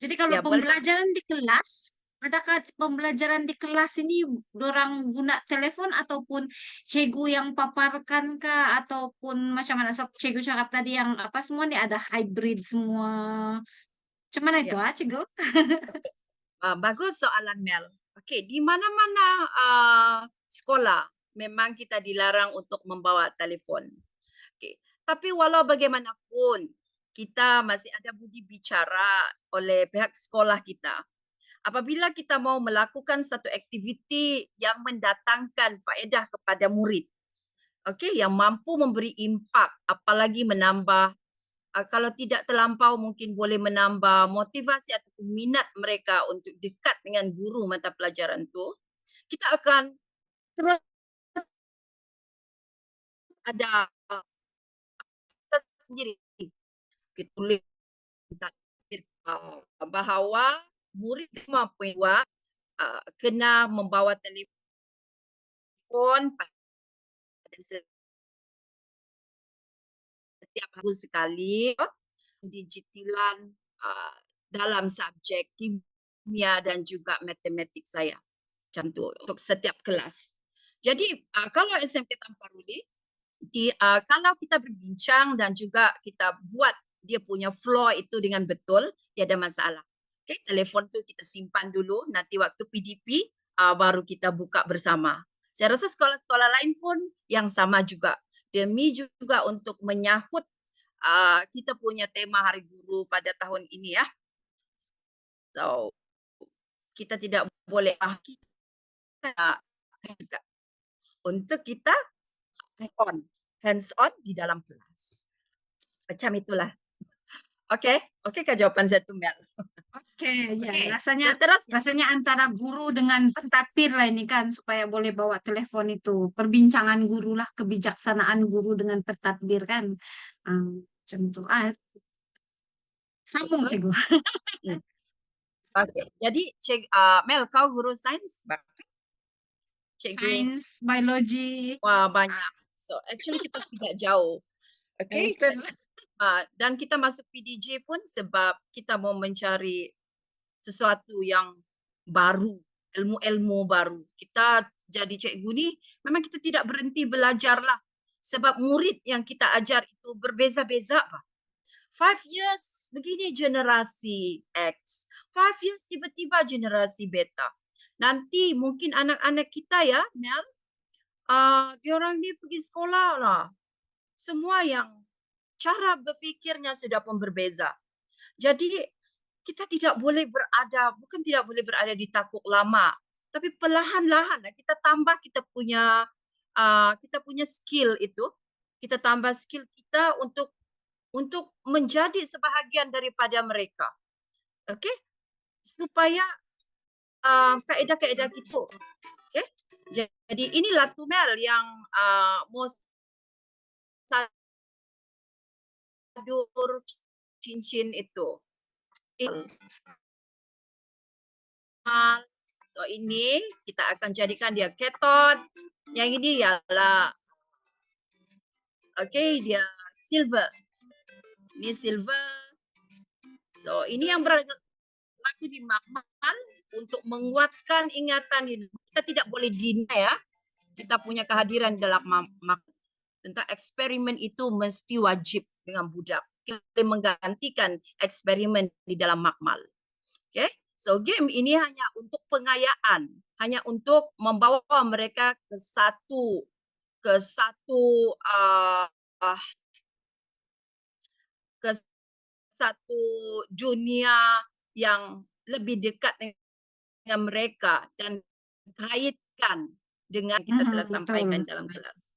Jadi kalau Ya, boleh. pembelajaran di kelas, adakah pembelajaran di kelas ini dorang guna telepon ataupun cikgu yang paparkan kah ataupun macam mana cikgu cakap tadi yang apa semua nih ada hybrid semua. Macam mana itu Ya. cikgu? Bagus soalan Mel. Okey, di mana-mana sekolah memang kita dilarang untuk membawa telefon. Okey, tapi walau bagaimanapun kita masih ada budi bicara oleh pihak sekolah kita. Apabila kita mau melakukan satu aktiviti yang mendatangkan faedah kepada murid, okey, yang mampu memberi impak, apalagi menambah kalau tidak terlampau mungkin boleh menambah motivasi atau minat mereka untuk dekat dengan guru mata pelajaran tu, kita akan terus ada sendiri kita tulis bahawa murid 5.2 kena membawa telefon pada setiap hari sekali digitilan dalam subjek kimia dan juga matematik saya. Macam tu untuk setiap kelas. Jadi kalau SMK Tamparuli, kalau kita berbincang dan juga kita buat dia punya flow itu dengan betul, tiada masalah. Okay, telefon tu kita simpan dulu, nanti waktu PDP baru kita buka bersama. Saya rasa sekolah-sekolah lain pun yang sama juga. Demi juga untuk menyahut kita punya tema Hari Guru pada tahun ini ya. So, kita tidak boleh kita juga untuk kita hands on di dalam kelas. Macam itulah. Okey, okey jawapan saya tu Mel? Oke, ya Okey, rasanya seterusnya. antara guru dengan pentadbir lah ini kan supaya boleh bawa telepon itu. Perbincangan guru lah, kebijaksanaan guru dengan pentadbir kan. Macam itu. Sambung Betul. cikgu. Okey, jadi Mel kau guru sains bukan? Cikgu Sains, biologi. wah banyak. So actually kita tidak jauh. Okey. Betul. Dan kita masuk PDJ pun sebab kita mau mencari sesuatu yang baru, ilmu-ilmu baru. Kita jadi cikgu ni memang kita tidak berhenti belajar lah. Sebab murid yang kita ajar itu berbeza-beza Pak. 5 years begini generasi X. 5 years tiba-tiba generasi beta. Nanti mungkin anak-anak kita ya, Mel, diorang ni pergi sekolah lah. Semua yang cara berfikirnya sudah pun berbeza. Jadi kita tidak boleh berada di takuk lama, tapi perlahan-lahan kita tambah kita punya skill itu, kita tambah skill kita untuk menjadi sebahagian daripada mereka. Okey? Supaya kaedah-kaedah kita. Okey? Jadi inilah Tumel yang mau sadur cincin itu. So ini kita akan jadikan dia cathode. Yang ini ialah dia silver. Ini silver. So ini yang berlaku di makmal untuk menguatkan ingatan ini. Kita tidak boleh deny ya. Kita punya kehadiran dalam makmal. Tentang eksperimen itu mesti wajib dengan budak. Kita menggantikan eksperimen di dalam makmal. Okay? So game ini hanya untuk pengayaan, hanya untuk membawa mereka ke satu dunia yang lebih dekat dengan mereka dan kaitkan dengan kita telah sampaikan dalam kelas.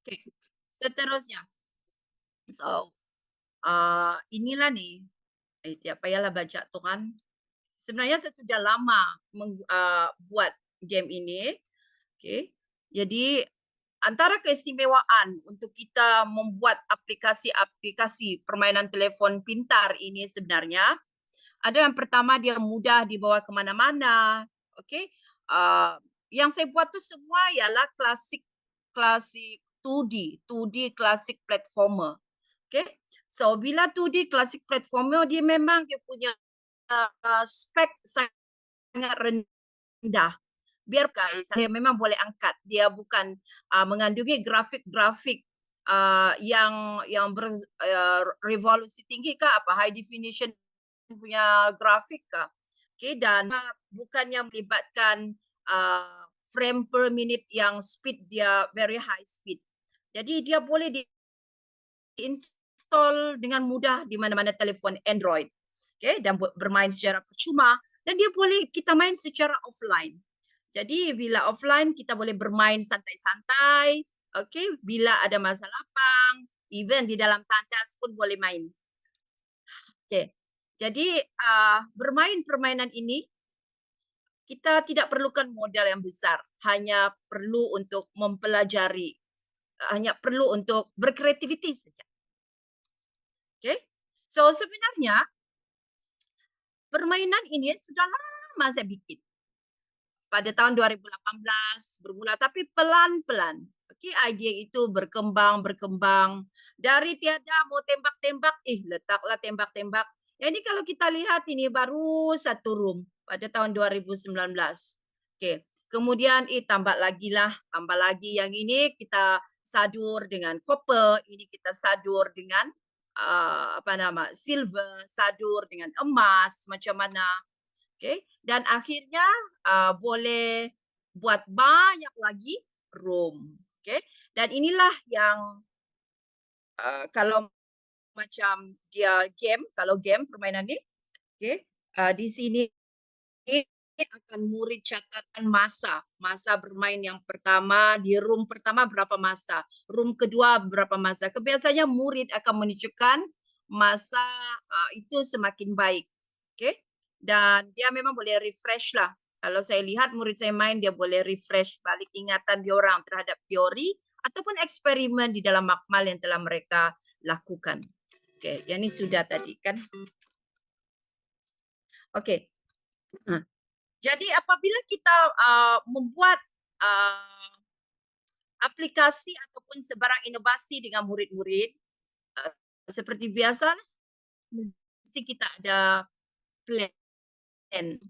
Okay. Seterusnya. So inilah nih. Tiap payahlah baca tu kan. Sebenarnya saya sudah lama buat game ini. Okay. Jadi antara keistimewaan untuk kita membuat aplikasi permainan telefon pintar ini sebenarnya ada yang pertama dia mudah dibawa ke mana-mana. Okay. Yang saya buat tu semua ialah klasik 2D klasik platformer. Okay. So bila 2D klasik platformer dia memang dia punya spek sangat rendah. Biar guys, dia memang boleh angkat. Dia bukan mengandungi grafik-grafik yang revolusi tinggi ke apa high definition punya grafik ke. Okay, dan bukannya melibatkan frame per minute yang speed dia very high speed. Jadi dia boleh diinstal dengan mudah di mana-mana telefon Android. Okay, dan bermain secara percuma dan dia boleh kita main secara offline. Jadi bila offline kita boleh bermain santai-santai. Okay, bila ada masa lapang, even di dalam tandas pun boleh main. Okay, jadi bermain permainan ini kita tidak perlukan modal yang besar, hanya perlu untuk mempelajari, hanya perlu untuk berkreativiti saja. Okay, so sebenarnya permainan ini sudah lama saya bikin. Pada tahun 2018 bermula, tapi pelan-pelan. Okay, idea itu berkembang dari tiada mau tembak-tembak, letaklah tembak-tembak. Ini kalau kita lihat ini baru satu room pada tahun 2019. Okay. Kemudian tambah lagi yang ini kita sadur dengan copper, ini kita sadur dengan silver, sadur dengan emas, macam mana. Okay. Dan akhirnya boleh buat banyak lagi room. Okay. Dan inilah yang kalau macam dia game, kalau game permainan ni, Okey, di sini akan murid catatan masa bermain yang pertama, di room pertama berapa masa, room kedua berapa masa. Kebiasaannya murid akan menunjukkan masa itu semakin baik. Okey, dan dia memang boleh refresh lah. Kalau saya lihat murid saya main, dia boleh refresh balik ingatan diorang terhadap teori ataupun eksperimen di dalam makmal yang telah mereka lakukan. Okey, yang ni sudah tadi kan. Okey. Jadi apabila kita membuat aplikasi ataupun sebarang inovasi dengan murid-murid, seperti biasa mesti kita ada plan.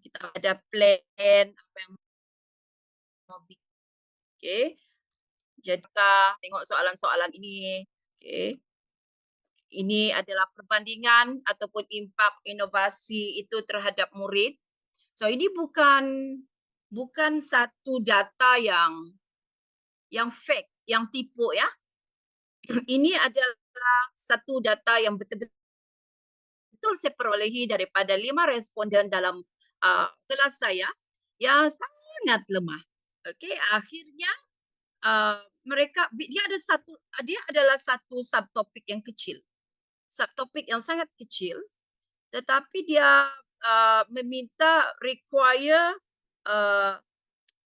Kita ada plan apa yang mau bikin. Okey. Jadi tengok soalan-soalan ini. Okey. Ini adalah perbandingan ataupun impak inovasi itu terhadap murid. So ini bukan satu data yang fake, yang tipu ya. Ini adalah satu data yang betul-betul saya perolehi daripada 5 responden dalam kelas saya yang sangat lemah. Okey, akhirnya dia adalah satu subtopik yang kecil. Subtopik yang sangat kecil, tetapi dia require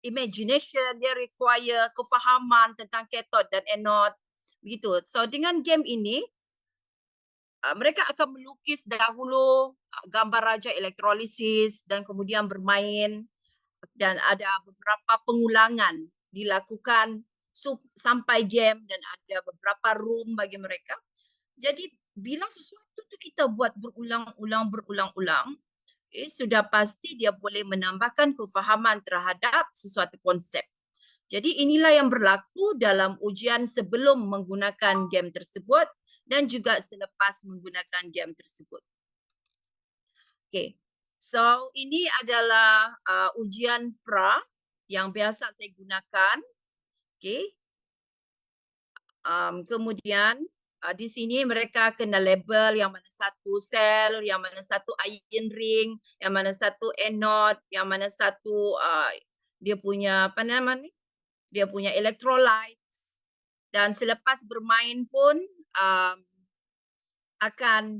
imagination, dia require kefahaman tentang cathode dan anode begitu. So dengan game ini mereka akan melukis dahulu gambar raja elektrolisis dan kemudian bermain, dan ada beberapa pengulangan dilakukan sampai game, dan ada beberapa room bagi mereka. Jadi bila sesuatu tu kita buat berulang-ulang, sudah pasti dia boleh menambahkan kefahaman terhadap sesuatu konsep. Jadi inilah yang berlaku dalam ujian sebelum menggunakan game tersebut dan juga selepas menggunakan game tersebut. Okay, so ini adalah ujian pra yang biasa saya gunakan. Okay. Kemudian di sini mereka kena label yang mana satu sel, yang mana satu ion ring, yang mana satu anode, yang mana satu dia punya apa nama ni? Dia punya electrolytes, dan selepas bermain pun akan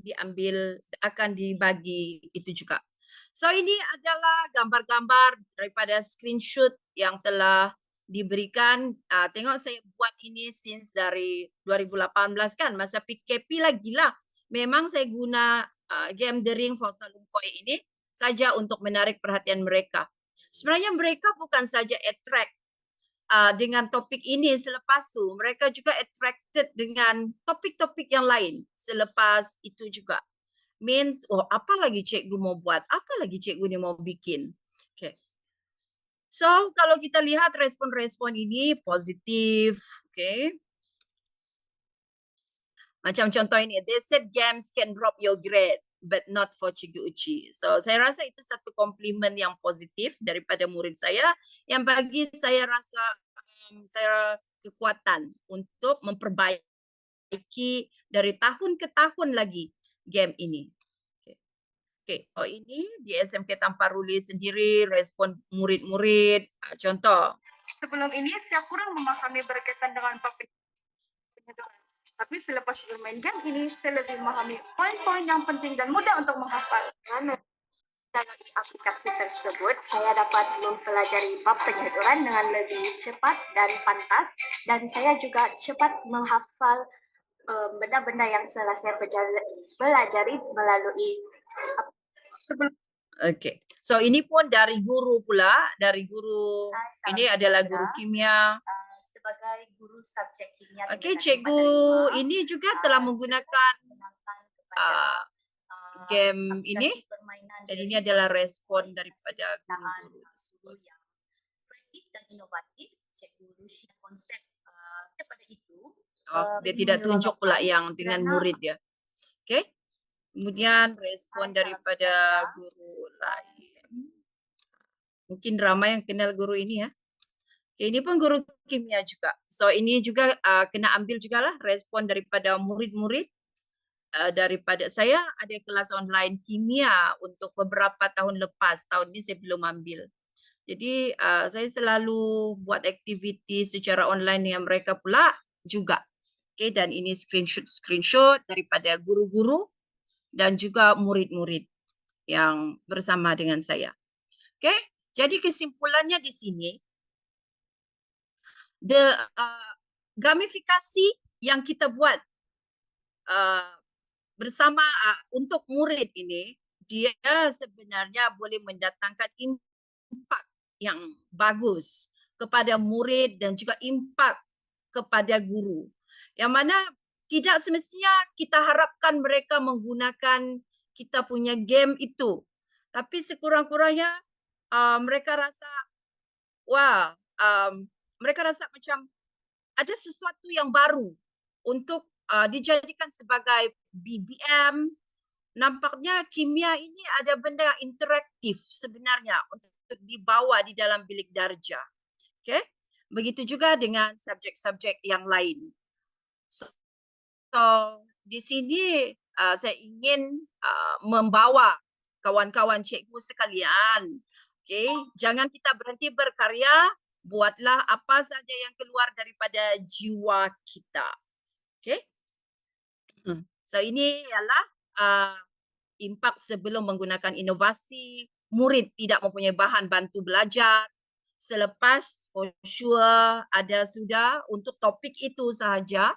dibagi itu juga. So ini adalah gambar-gambar daripada screenshot yang telah diberikan. Tengok saya buat ini since dari 2018 kan, masa PKP lagi lah. Memang saya guna game The Ring for Salungkoi ini saja untuk menarik perhatian mereka. Sebenarnya mereka bukan saja attract dengan topik ini selepas tu, mereka juga attracted dengan topik-topik yang lain selepas itu juga. Means, oh apa lagi cikgu mau buat, apa lagi cikgu ni mau bikin. Okay. So kalau kita lihat respon-respon ini positif, okay. Macam contoh ini, they said games can drop your grade but not for Cikgu Uci. So saya rasa itu satu komplimen yang positif daripada murid saya yang bagi saya rasa kekuatan untuk memperbaiki dari tahun ke tahun lagi game ini. Okay. Oh ini di SMK Tamparuli sendiri respon murid-murid. Contoh. Sebelum ini saya kurang memahami berkaitan dengan topik penyedotan. Tapi selepas bermain game ini, saya lebih memahami poin-poin yang penting dan mudah untuk menghafal. Dalam aplikasi tersebut, saya dapat mempelajari bab penyedotan dengan lebih cepat dan pantas, dan saya juga cepat menghafal benda-benda yang telah saya pelajari melalui sebelum. Okay. So ini pun dari guru pula, dari guru, ini adalah guru kimia. Sebagai guru subjek kimia. Okay, cikgu ini juga telah menggunakan game ini, dan ini adalah respon daripada guru-guru tersebut. Kreatif dan inovatif, cikgu Rusia konsep daripada itu. Dia tidak tunjuk pula yang dengan murid dia. Okay. Kemudian respon daripada guru lain. Mungkin ramai yang kenal guru ini ya. Okay, ini pun guru kimia juga. So ini juga kena ambil jugalah respon daripada murid-murid. daripada saya ada kelas online kimia untuk beberapa tahun lepas. Tahun ini saya belum ambil. Jadi saya selalu buat aktiviti secara online dengan mereka pula juga. Okay, dan ini screenshot daripada guru-guru dan juga murid-murid yang bersama dengan saya. Okay, jadi kesimpulannya di sini, gamifikasi yang kita buat bersama untuk murid ini, dia sebenarnya boleh mendatangkan impak yang bagus kepada murid dan juga impak kepada guru. Yang mana tidak semestinya kita harapkan mereka menggunakan kita punya game itu. Tapi sekurang-kurangnya mereka rasa, wah, mereka rasa macam ada sesuatu yang baru untuk dijadikan sebagai BBM. Nampaknya kimia ini ada benda yang interaktif sebenarnya untuk dibawa di dalam bilik darjah. Okay? Begitu juga dengan subjek-subjek yang lain. So di sini saya ingin membawa kawan-kawan cikgu sekalian. Okay? Jangan kita berhenti berkarya, buatlah apa saja yang keluar daripada jiwa kita. Okay? So ini ialah impak sebelum menggunakan inovasi, murid tidak mempunyai bahan bantu belajar. Selepas for sure ada sudah untuk topik itu sahaja.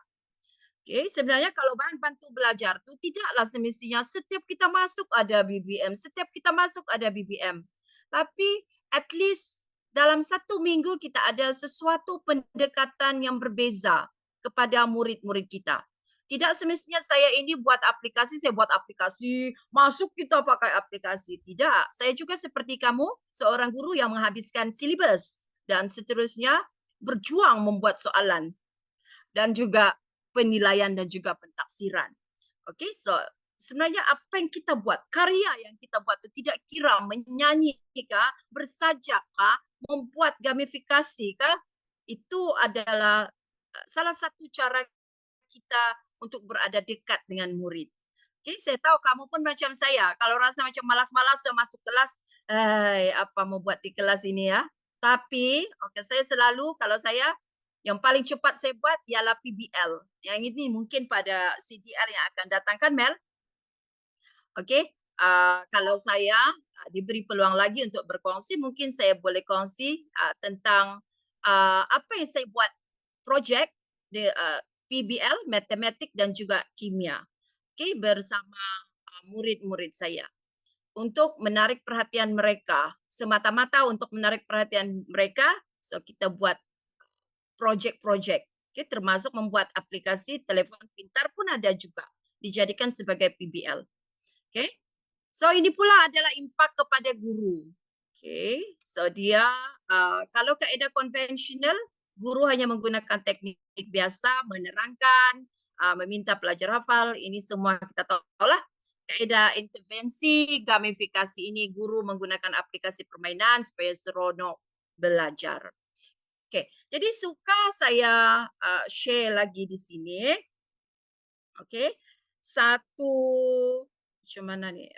Okay, sebenarnya kalau bahan bantu belajar tu tidaklah semestinya setiap kita masuk ada BBM, setiap kita masuk ada BBM. Tapi at least dalam 1 minggu kita ada sesuatu pendekatan yang berbeza kepada murid-murid kita. Tidak semestinya saya ini buat aplikasi, saya buat aplikasi, masuk kita pakai aplikasi. Tidak, saya juga seperti kamu, seorang guru yang menghabiskan silibus dan seterusnya berjuang membuat soalan dan juga penilaian dan juga pentaksiran. Okay, so sebenarnya apa yang kita buat, karya yang kita buat itu tidak kira menyanyi kah, bersajak kah, membuat gamifikasi kah, itu adalah salah satu cara kita untuk berada dekat dengan murid. Okay, saya tahu kamu pun macam saya. Kalau rasa macam malas-malas masuk kelas, apa mau buat di kelas ini ya. Tapi okay, saya selalu, kalau saya, yang paling cepat saya buat ialah PBL. Yang ini mungkin pada CDR yang akan datang kan Mel? Okay, kalau saya diberi peluang lagi untuk berkongsi, mungkin saya boleh kongsi tentang apa yang saya buat projek PBL, matematik dan juga kimia. Okay, bersama murid-murid saya. Untuk menarik perhatian mereka, semata-mata untuk menarik perhatian mereka, so kita buat projek-projek. Okay, termasuk membuat aplikasi telefon pintar pun ada juga, dijadikan sebagai PBL. Okay, so ini pula adalah impak kepada guru. Okay, so dia kalau kaedah konvensional, guru hanya menggunakan teknik biasa, menerangkan, meminta pelajar hafal, ini semua kita tahulah. Kaedah intervensi, gamifikasi ini guru menggunakan aplikasi permainan supaya seronok belajar. Okay, jadi suka saya share lagi di sini. Okay, satu, macam mana ni?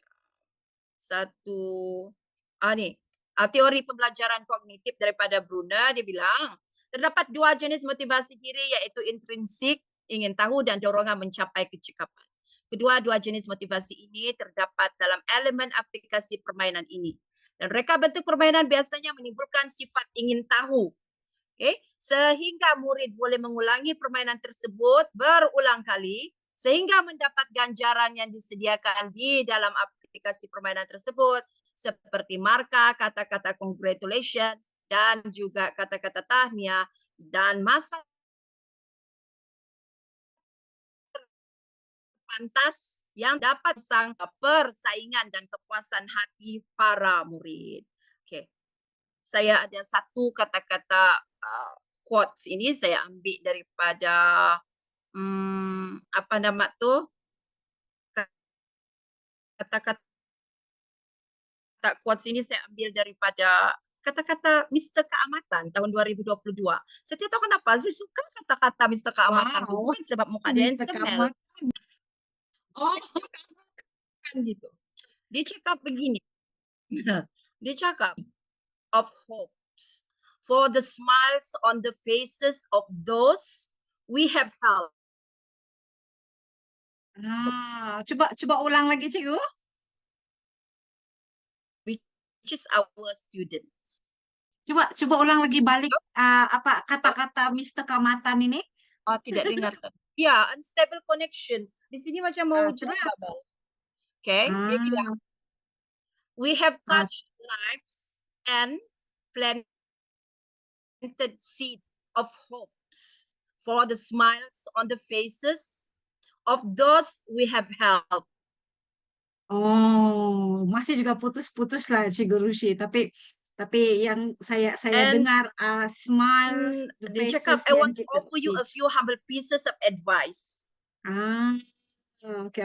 Teori pembelajaran kognitif daripada Brunner, dia bilang, terdapat 2 jenis motivasi diri iaitu intrinsik, ingin tahu dan dorongan mencapai kecekapan. Kedua-dua jenis motivasi ini terdapat dalam elemen aplikasi permainan ini. Dan reka bentuk permainan biasanya menimbulkan sifat ingin tahu. Okay? Sehingga murid boleh mengulangi permainan tersebut berulang kali sehingga mendapat ganjaran yang disediakan di dalam aplikasi permainan tersebut seperti markah, kata-kata congratulation dan juga kata-kata tahniah dan masa pantas yang dapat sang persaingan dan kepuasan hati para murid. Okay. Saya ada satu kata-kata quotes ini saya ambil daripada apa nama tu? Kata-kata quotes ini saya ambil daripada kata-kata Mr. Keamatan tahun 2022. Saya tidak tahu kenapa saya suka kata-kata Mr. Keamatan. Wow. Bukan sebab muka dia Mr. handsome. Oh, kan gitu. Dia cakap begini. Dia cakap of hopes for the smiles on the faces of those we have helped, coba ulang lagi cikgu. which is our students. Coba ulang lagi balik apa kata-kata Mr. Kamatan ini. Tidak dengar. Ya, unstable connection. Di sini macam mau hujan, Coba. Baba. Okay, dia bilang, we have touched lives and planted seed of hopes for the smiles on the faces of those we have helped. Oh, masih juga putus-putus lah Cikgu Rushi. Tapi yang saya And, dengar smiles, the Dia faces cakap, I yang want to kita offer you a teach. few humble pieces of advice. Oke.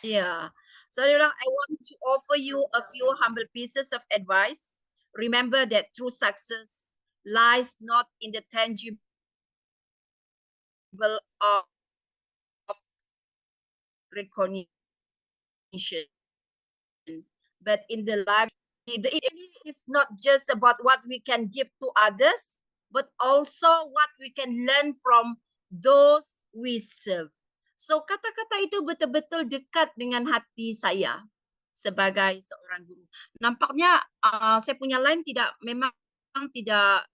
Yeah. So dia bilang, I want to offer you a few humble pieces of advice. Remember that true success lies not in the tangible of recognition, but in the life. The it is not just about what we can give to others, but also what we can learn from those we serve. So kata-kata itu betul-betul dekat dengan hati saya sebagai seorang guru. Nampaknya saya punya line memang tidak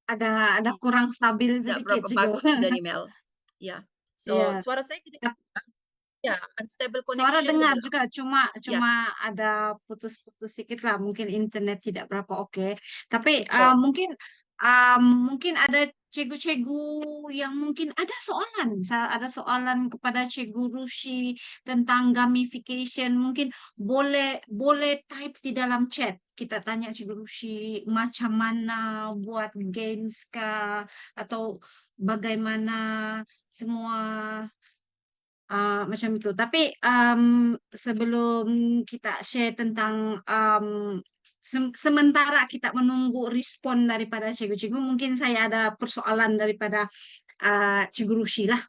ada kurang stabil tidak sedikit berapa Cikgu. bagus dari Mel. Ya. So Iya. suara saya kedengaran. Ya, unstable Suara connection. dengar dia bilang. juga, cuma ada putus-putus sedikit lah. Mungkin internet tidak berapa oke. Tapi mungkin ada cikgu-cikgu yang mungkin ada soalan kepada Cikgu Rushi tentang gamification. Mungkin boleh type di dalam chat. Kita tanya Cikgu Rushi macam mana buat games kah atau bagaimana semua. Macam itu. Tapi sebelum kita share tentang sementara kita menunggu respon daripada cikgu-cikgu, mungkin saya ada persoalan daripada Cikgu Rushi lah,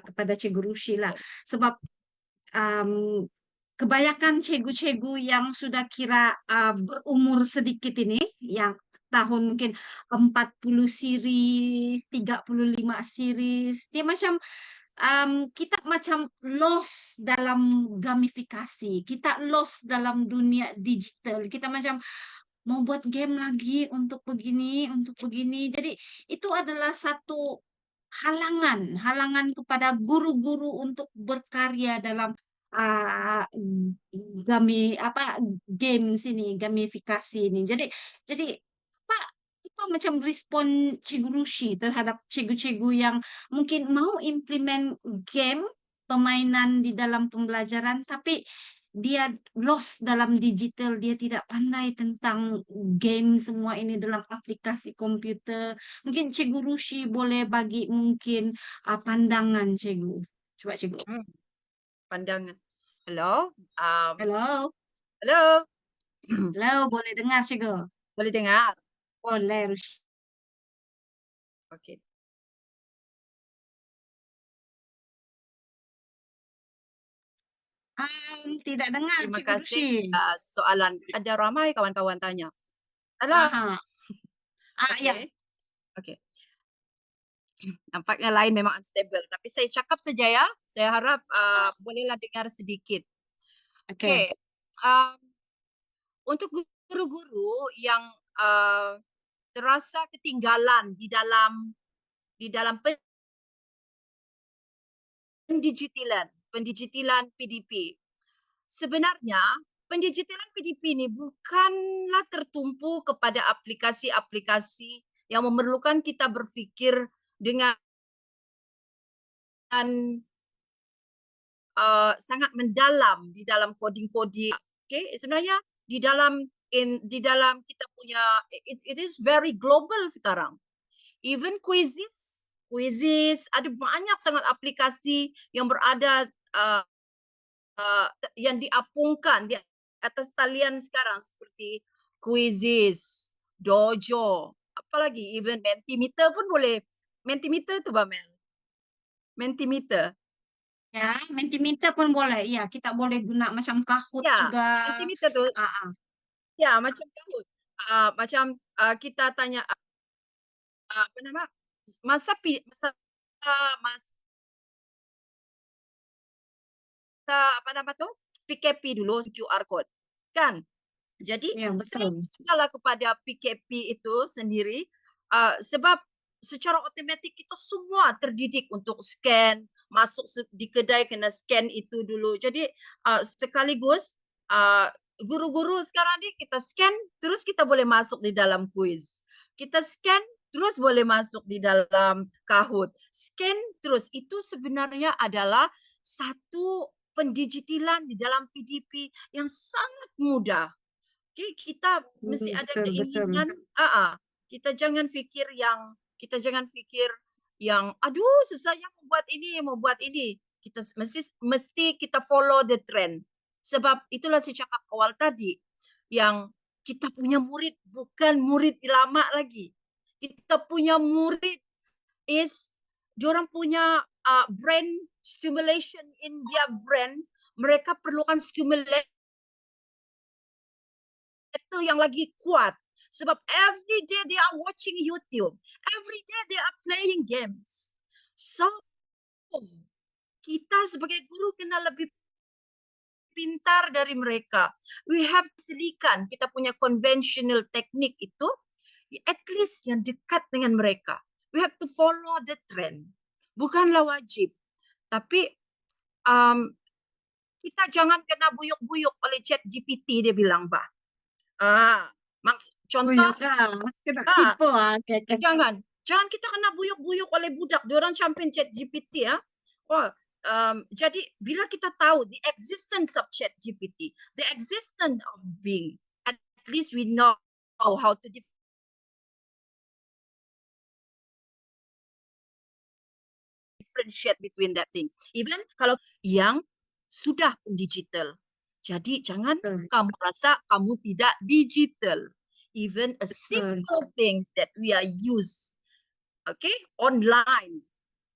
kepada Cikgu Rushi lah. Sebab kebanyakan cikgu-cikgu yang sudah kira berumur sedikit ini, yang tahun mungkin 40 series, 35 series, dia macam kita macam lost dalam gamifikasi, kita lost dalam dunia digital, kita macam mau buat game lagi untuk begini. Jadi itu adalah satu halangan kepada guru-guru untuk berkarya dalam games ini, gamifikasi ini. Jadi apa macam respon Cikgu Rushi terhadap cikgu-cikgu yang mungkin mau implement game permainan di dalam pembelajaran tapi dia lost dalam digital, dia tidak pandai tentang game semua ini dalam aplikasi komputer. Mungkin Cikgu Rushi boleh bagi mungkin pandangan Cikgu. Coba Cikgu. Pandangan. Hello? Hello? Hello? Boleh dengar Cikgu? Boleh dengar? Boleh Rushi. Okay. Tidak dengar Terima Cikgu kasih. Rushi. Soalan. Ada ramai kawan-kawan tanya. Halo? Ya. Okay. Nampaknya lain memang unstable. Tapi saya cakap saja ya. Saya harap bolehlah dengar sedikit. Okay. Untuk guru-guru yang terasa ketinggalan di dalam pendigitalan PDP. Sebenarnya pendigitalan PDP ini bukanlah tertumpu kepada aplikasi-aplikasi yang memerlukan kita berfikir dengan sangat mendalam di dalam coding-coding. Okay, sebenarnya di dalam kita punya it is very global sekarang. Even quizzes ada banyak sangat aplikasi yang berada yang diapungkan di atas talian sekarang seperti quizzes, dojo, apalagi even Mentimeter pun boleh. Mentimeter tu Mel? Mentimeter. Ya, Mentimeter pun boleh. Iya, kita boleh guna macam Kahoot Ya, juga. Mentimeter tu, Ah, ah. ya macam Kahoot. Macam kita tanya apa nama? Masa apa nama tu? PKP dulu QR code. Kan? Jadi Ya, betul. thanks jugalah kepada PKP itu sendiri sebab secara automatik kita semua terdidik untuk scan, masuk di kedai kena scan itu dulu. Jadi sekaligus guru-guru sekarang ni kita scan terus kita boleh masuk di dalam kuis. Kita scan terus boleh masuk di dalam Kahoot. Scan terus itu sebenarnya adalah satu pendigitalan di dalam PDP yang sangat mudah. Okay, kita mesti ada Betul, betul. keinginan. Kita jangan fikir yang aduh susahnya mau buat ini. Kita mesti kita follow the trend. Sebab itulah saya cakap awal tadi yang kita punya murid bukan murid lama lagi. Kita punya murid is diorang punya brain stimulation in their brain. Mereka perlukan stimulation itu yang lagi kuat. Sebab every day they are watching YouTube. Every day they are playing games. So, kita sebagai guru kena lebih pintar dari mereka. We have to selikan kita punya conventional teknik itu at least yang dekat dengan mereka. We have to follow the trend. Bukanlah wajib. Tapi kita jangan kena buyuk-buyuk oleh ChatGPT dia bilang, Bah. Contoh, Buyuk kena Ah, tipu okay. jangan kita kena buyuk-buyuk oleh budak. Diorang champion ChatGPT ya. Jadi bila kita tahu the existence of ChatGPT, the existence of Bing, at least we know how to differentiate between that things. Even kalau yang sudah pun digital. Jadi jangan kamu rasa kamu tidak digital. Even a simple things that we are use, online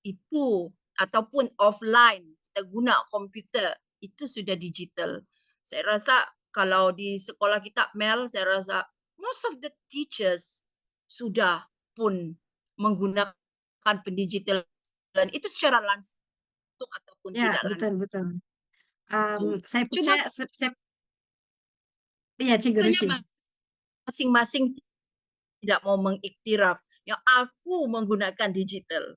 itu ataupun offline kita guna komputer itu sudah digital. Saya rasa kalau di sekolah kita Mel, saya rasa most of the teachers sudah pun menggunakan pendigitalan itu secara langsung ataupun Ya, tidak betul. langsung. Saya Cuma percaya, iya, Cikgu Rushi. masing-masing tidak mau mengiktiraf yang aku menggunakan digital.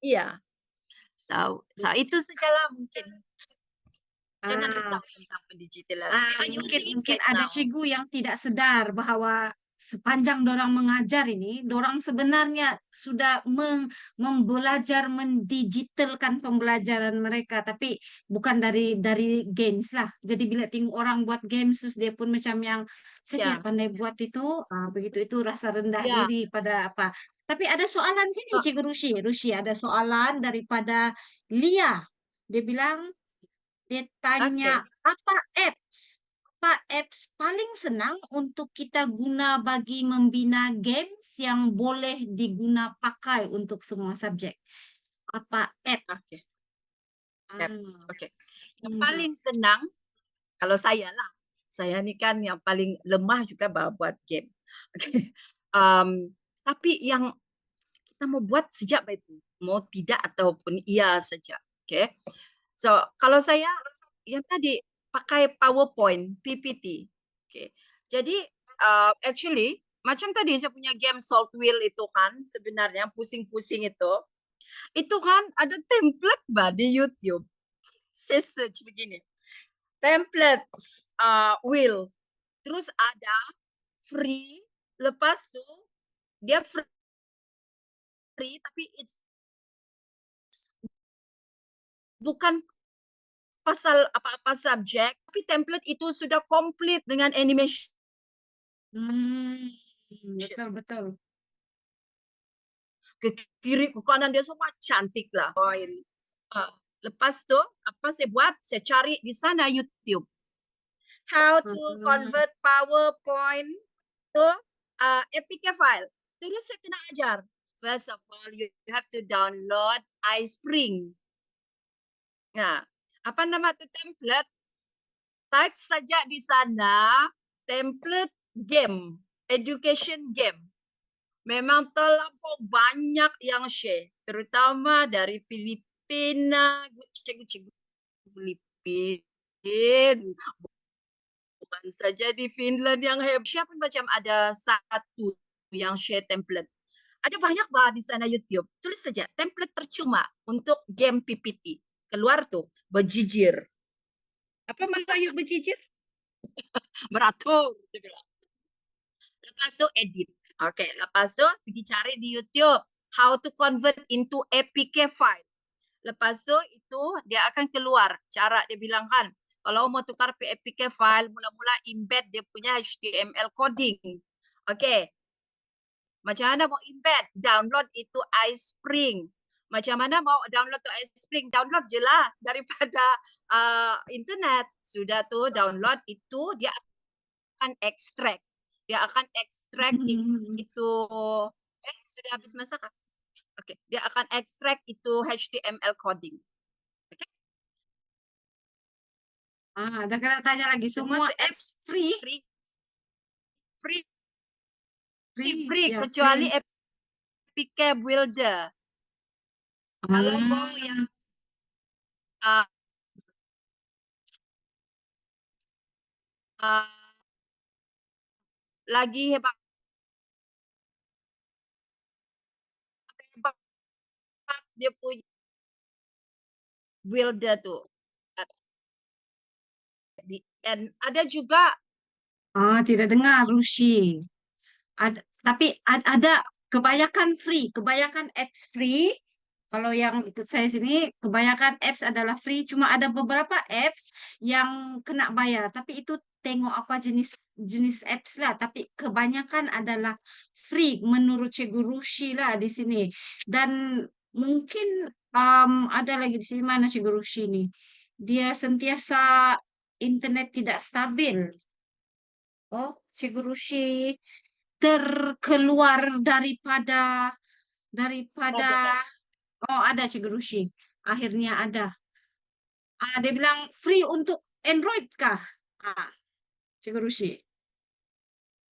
Iya. So itu sajalah mungkin. Jangan risau tentang pendigitalan. Mungkin ada cikgu yang tidak sedar bahwa sepanjang dorang mengajar ini, dorang sebenarnya sudah membelajar mendigitalkan pembelajaran mereka, tapi bukan dari games lah. Jadi bila tengok orang buat games, terus dia pun macam yang saya tidak pandai buat itu, begitu itu rasa rendah diri pada apa. Tapi ada soalan sini, Cikgu Rushi, ada soalan daripada Lia. Dia bilang, dia tanya, apa apps paling senang untuk kita guna bagi membina games yang boleh diguna pakai untuk semua subjek? Apa apps? Apps. Yang paling senang, kalau saya lah, saya ni kan yang paling lemah juga buat game. Tapi yang kita mau buat sejak itu, mau tidak ataupun iya saja. So kalau saya yang tadi pakai PowerPoint, PPT. Jadi actually macam tadi saya punya game Salt Wheel itu kan sebenarnya pusing-pusing itu kan ada template di YouTube. Saya search begini. Template wheel. Terus ada free, lepas tu dia free tapi it's bukan pasal apa-apa subjek, tapi template itu sudah komplit dengan animation. Betul. Ke kiri, ke kanan dia semua cantik lah. Lepas tu, apa saya buat? Saya cari di sana YouTube. How to convert PowerPoint to APK file. Terus saya kena ajar. First of all, you have to download iSpring. Nah, apa nama tu template? Type saja di sana template game, education game. Memang terlampau banyak yang share, terutama dari Filipina, cikgu-cikgu Filipina, bukan saja di Finland yang hebat. Siapa macam ada satu yang share template. Ada banyak bah di sana YouTube. Tulis saja template percuma untuk game PPT. Keluar tuh berjijir. Apa Melayu berjijir? Beratur. Dia bilang. Lepas tu edit. Okay, lepas tu pergi cari di YouTube how to convert into APK file. Lepas tu itu dia akan keluar cara dia bilang kan. Kalau mau tukar APK file, mula-mula embed dia punya HTML coding. Okay. Macam mana mau embed? Download itu iSpring. Macam mana mau download tu iSpring? Download je lah daripada internet. Sudah tu download itu dia akan extract. Dia akan extract itu. Sudah habis masak? Okay. Dia akan extract itu HTML coding. Okay. Ada kena tanya lagi. Semua apps free? Free. Ya, Kecuali free. APK Builder. Kalau mau yang lagi hebat dia punya builder tu. Dan ada juga Tidak dengar Rushi. Tapi ada kebanyakan free, kebanyakan apps free. Kalau yang ikut saya sini, kebanyakan apps adalah free. Cuma ada beberapa apps yang kena bayar. Tapi itu tengok apa jenis apps lah. Tapi kebanyakan adalah free menurut Cikgu Rushi lah di sini. Dan mungkin ada lagi di sini mana Cikgu Rushi nih. Dia sentiasa internet tidak stabil. Oh, Cikgu Rushi terkeluar daripada ada Cikgu Rushi. Akhirnya ada. Dia bilang free untuk Android kah? Cikgu Rushi.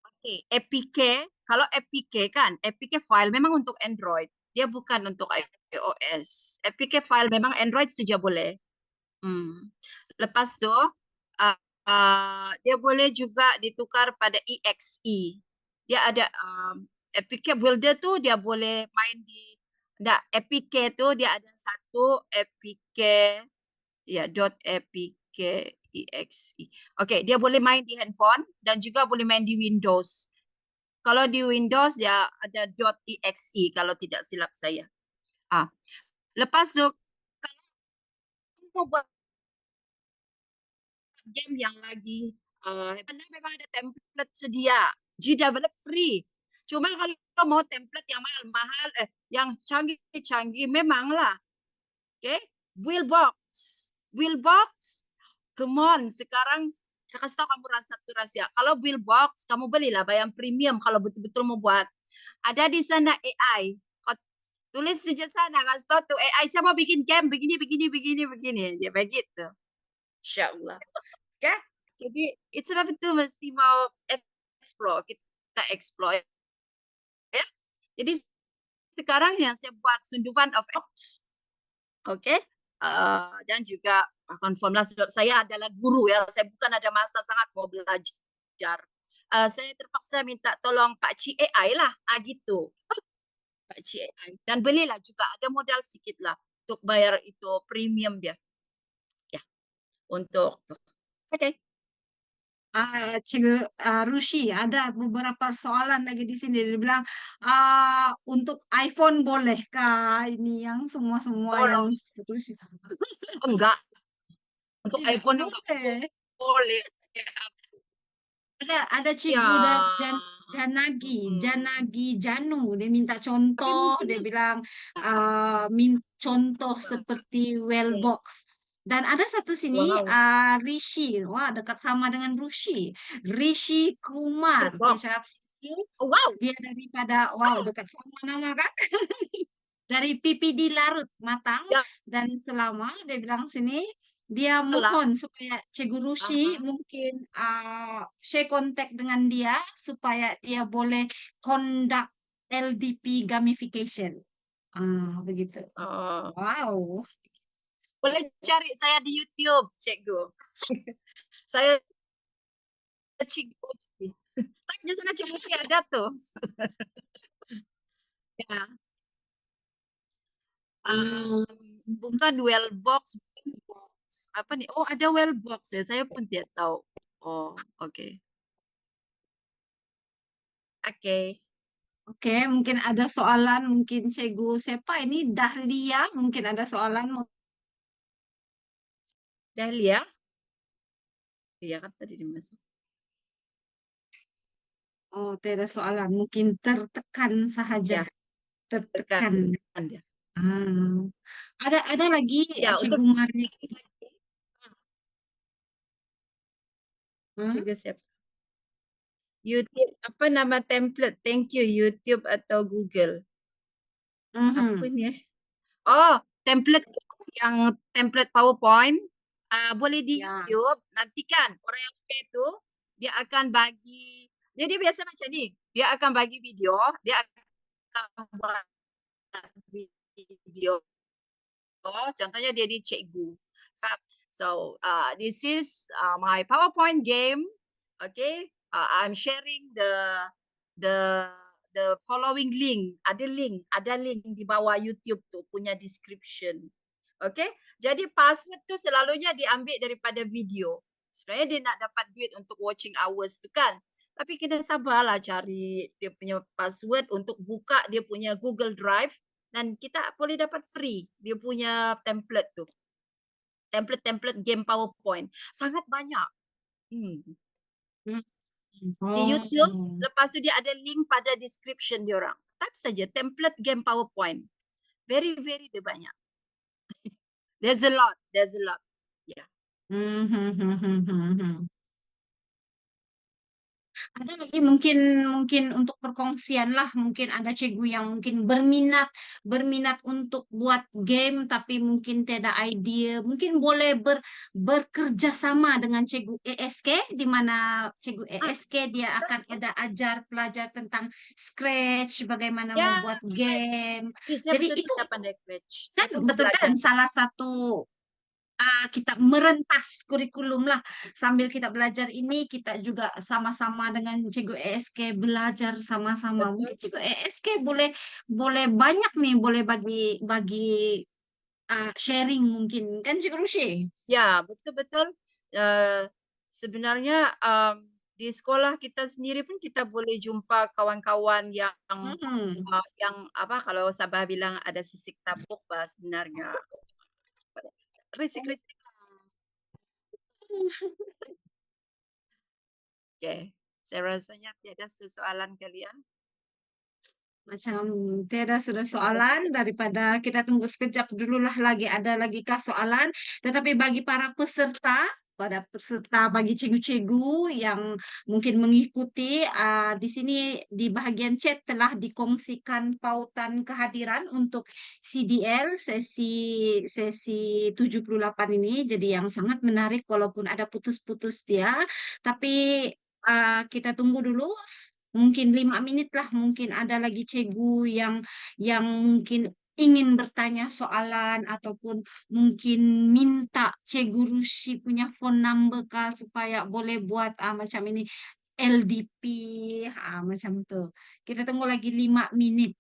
Okay, APK, kalau APK kan, APK file memang untuk Android. Dia bukan untuk iOS. APK file memang Android saja boleh. Lepas tu, dia boleh juga ditukar pada EXE. Dia ada APK Builder tu dia boleh main di APK tu dia ada satu APK .apk exe. Okay, dia boleh main di handphone dan juga boleh main di Windows. Kalau di Windows dia ada .exe kalau tidak silap saya. Lepas tu kalau mau buat game yang lagi memang ada template sedia. G-Develop free. Cuma kalau mau template yang mahal-mahal, yang canggih-canggih memanglah. Okay? Wheelbox. Come on, sekarang saya kasih tahu kamu satu rahasia. Kalau Wheelbox, kamu belilah bayar premium kalau betul-betul mau buat. Ada di sana AI. Kau tulis saja sana, kasih tahu tuh AI, saya mau bikin game begini. Dia begitu. InsyaAllah. Okay? Jadi, itulah betul mesti mau explore. Kita explore. Ya? Jadi, sekarang yang saya buat sunduvan of Ox. Okay? Dan juga confirm lah sebab saya adalah guru ya. Saya bukan ada masa sangat mau belajar. Saya terpaksa minta tolong Pak Cik AI lah. Gitu. Pak Cik AI. Dan belilah juga ada modal sikit lah untuk bayar itu premium dia. Ya. Untuk okay. Cikgu Rushi, ada beberapa soalan lagi di sini. Dia bilang, untuk iPhone bolehkah ini yang semua yang Rushi? Enggak. Untuk Tidak iPhone boleh. enggak boleh. Ada Cikgu Janu, dia minta contoh, dia bilang contoh seperti Wellbox. Dan ada satu sini Rishi, wah dekat sama dengan Rishi Kumar. Dia cakap sini, dia daripada dekat sama nama kan? dari pipi dilarut matang Ya, dan selama dia bilang sini dia lah. mohon supaya Cikgu Rusi Aha. mungkin share kontak dengan dia supaya dia boleh conduct LDP gamification. Begitu. Oh. Wow. Boleh cari saya di YouTube, Cikgu. Saya Cikgu Uci. Tanya sana Cikgu Uci ada tuh. Ya. Hmm, Bukan Wellbox, bukan box. Apa nih? Oh, ada Wellbox ya. Saya pun tidak tahu. Oh, oke. Oke. Oke, mungkin ada soalan, mungkin Cikgu siapa ini Dahlia, mungkin ada soalan. Dahlia? Iya kan tadi dimasuk. Oh, tidak ada soalan, mungkin tertekan sahaja, Ya, tekan tertekan. dia. Ada lagi Ya, untuk Cikgu Mari. Hah? Cikgu siapa? YouTube, apa nama template? Thank you, YouTube atau Google. Apa Mhm. ni? Oh, template yang template PowerPoint. Boleh di Ya. YouTube. Nantikan orang yang pakai itu, dia akan bagi, dia biasa macam ni. Dia akan bagi video, dia akan buat video. Contohnya dia di cikgu. So, this is my PowerPoint game. Okay, I'm sharing the the following link. Ada link di bawah YouTube tu punya description. Okay, jadi password tu selalunya diambil daripada video. Sebenarnya dia nak dapat duit untuk watching hours tu kan. Tapi kena sabarlah cari dia punya password untuk buka dia punya Google Drive dan kita boleh dapat free dia punya template tu. Template game PowerPoint. Sangat banyak. Hmm. Di YouTube, Oh. lepas tu dia ada link pada description dia orang. Type saja template game PowerPoint. Very dia banyak. There's a lot. Yeah. Hmm. Ada lagi mungkin untuk perkongsian lah, mungkin ada cikgu yang mungkin berminat untuk buat game tapi mungkin tidak idea, mungkin boleh bekerja sama dengan cikgu ESK di mana cikgu ESK dia akan ada ajar pelajar tentang Scratch, bagaimana Ya, membuat game. saya Jadi betul-betul itu tak pandai Scratch. kan Saya pun betul kan belajar. salah satu kita merentas kurikulum lah sambil kita belajar ini kita juga sama-sama dengan Cikgu ESK belajar sama-sama. Betul. Mungkin Cikgu ESK boleh banyak nih boleh bagi bagi sharing mungkin kan Cikgu Rushi? Ya, betul-betul. Sebenarnya di sekolah kita sendiri pun kita boleh jumpa kawan-kawan yang Mhm. yang apa kalau Sabah bilang ada sisik tapuk bah sebenarnya. Risik-risik. Okey. Saya rasanya tiada soalan kalian. Macam tiada sudah soalan daripada kita tunggu sekejap dulu lah lagi ada lagi kah soalan. Tetapi bagi para peserta, pada peserta bagi cikgu-cikgu yang mungkin mengikuti di sini di bahagian chat telah dikongsikan pautan kehadiran untuk CDL sesi 78 ini. Jadi yang sangat menarik walaupun ada putus-putus dia, tapi kita tunggu dulu mungkin 5 menit lah mungkin ada lagi cikgu yang mungkin ingin bertanya soalan ataupun mungkin minta cikgu Rusi punya phone number kah supaya boleh buat macam ini LDP macam tu. Kita tunggu lagi 5 menit.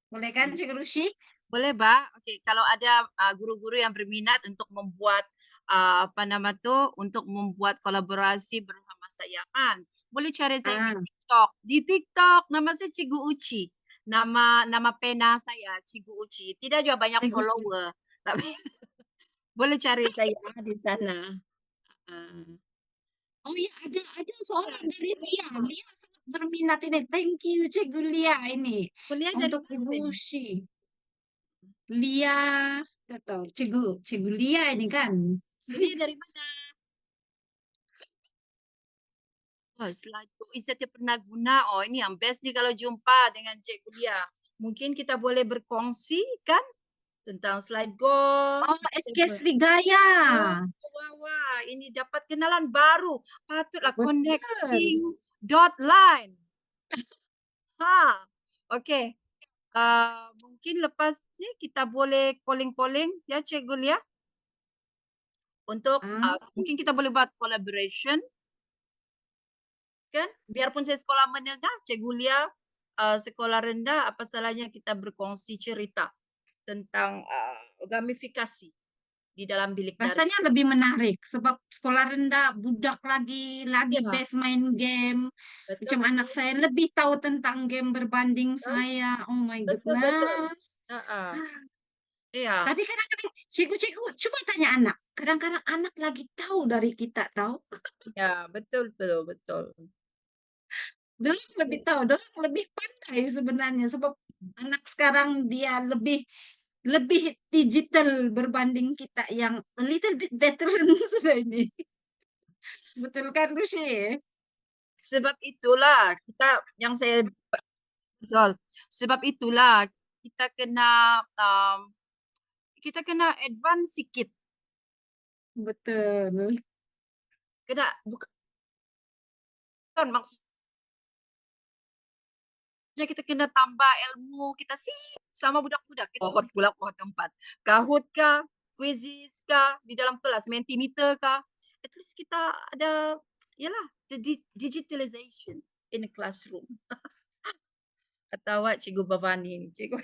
Boleh kan cikgu Rusi? Boleh, Mbak. Okey, kalau ada guru-guru yang berminat untuk membuat apa nama tu, untuk membuat kolaborasi bersama saya kan, boleh cari saya di Ah, TikTok. Di TikTok nama saya Cikgu Uci. Nama pena saya Cikgu Uci. Tidak juga banyak cikgu. follower, tapi boleh cari saya di sana. Ah. Oh ya, ada soalan dari Lia. Lia sangat berminat ini. Thank you, Cikgu Lia ini Kuliah dari untuk mana Ibu ini? Ushi. Lia, tak tahu, Cikgu Lia ini kan. Kuliah dari mana? Oh, Selaku. Saya pernah guna. Oh, ini yang best ni kalau jumpa dengan Cikgu Lia. mungkin kita boleh berkongsi kan tentang slide golf. Oh, SK Srigaya. Wah, wah, ini dapat kenalan baru. Patutlah Betul. connecting dot line. Ha, okey. Mungkin lepas ni kita boleh calling-calling ya Cikgu Lia untuk Ah, mungkin kita boleh buat collaboration kan? Biarpun saya sekolah menengah, Cikgu Lia sekolah rendah, apa salahnya kita berkongsi cerita tentang gamifikasi di dalam bilik daring. rasanya lebih menarik sebab sekolah rendah budak lagi Ya, best main game. betul Macam anak betul. saya lebih tahu tentang game berbanding Betul saya. Oh my betul. Betul. goodness. Heeh. Ah, Iya. tapi kadang-kadang cikgu-cikgu coba tanya anak. Kadang-kadang anak lagi tahu dari kita tahu. Ya, betul betul betul. Dorang lebih tahu, dorang lebih pandai sebenarnya sebab anak sekarang dia lebih lebih digital berbanding kita yang a little bit veteran sudah ini. Betul kan, Rushi? Sebab itulah yang saya betul. Sebab itulah kita kena advance sikit. Betul. Bukan maksudnya kita kena tambah ilmu kita sama budak-budak. Kita buat pula pohon tempat. Kahoot kah, quizzes kah di dalam kelas, Mentimeter kah. At least kita ada yalah the digitalization in the classroom. Kata awak Cikgu Bhavani ni, Cikgu.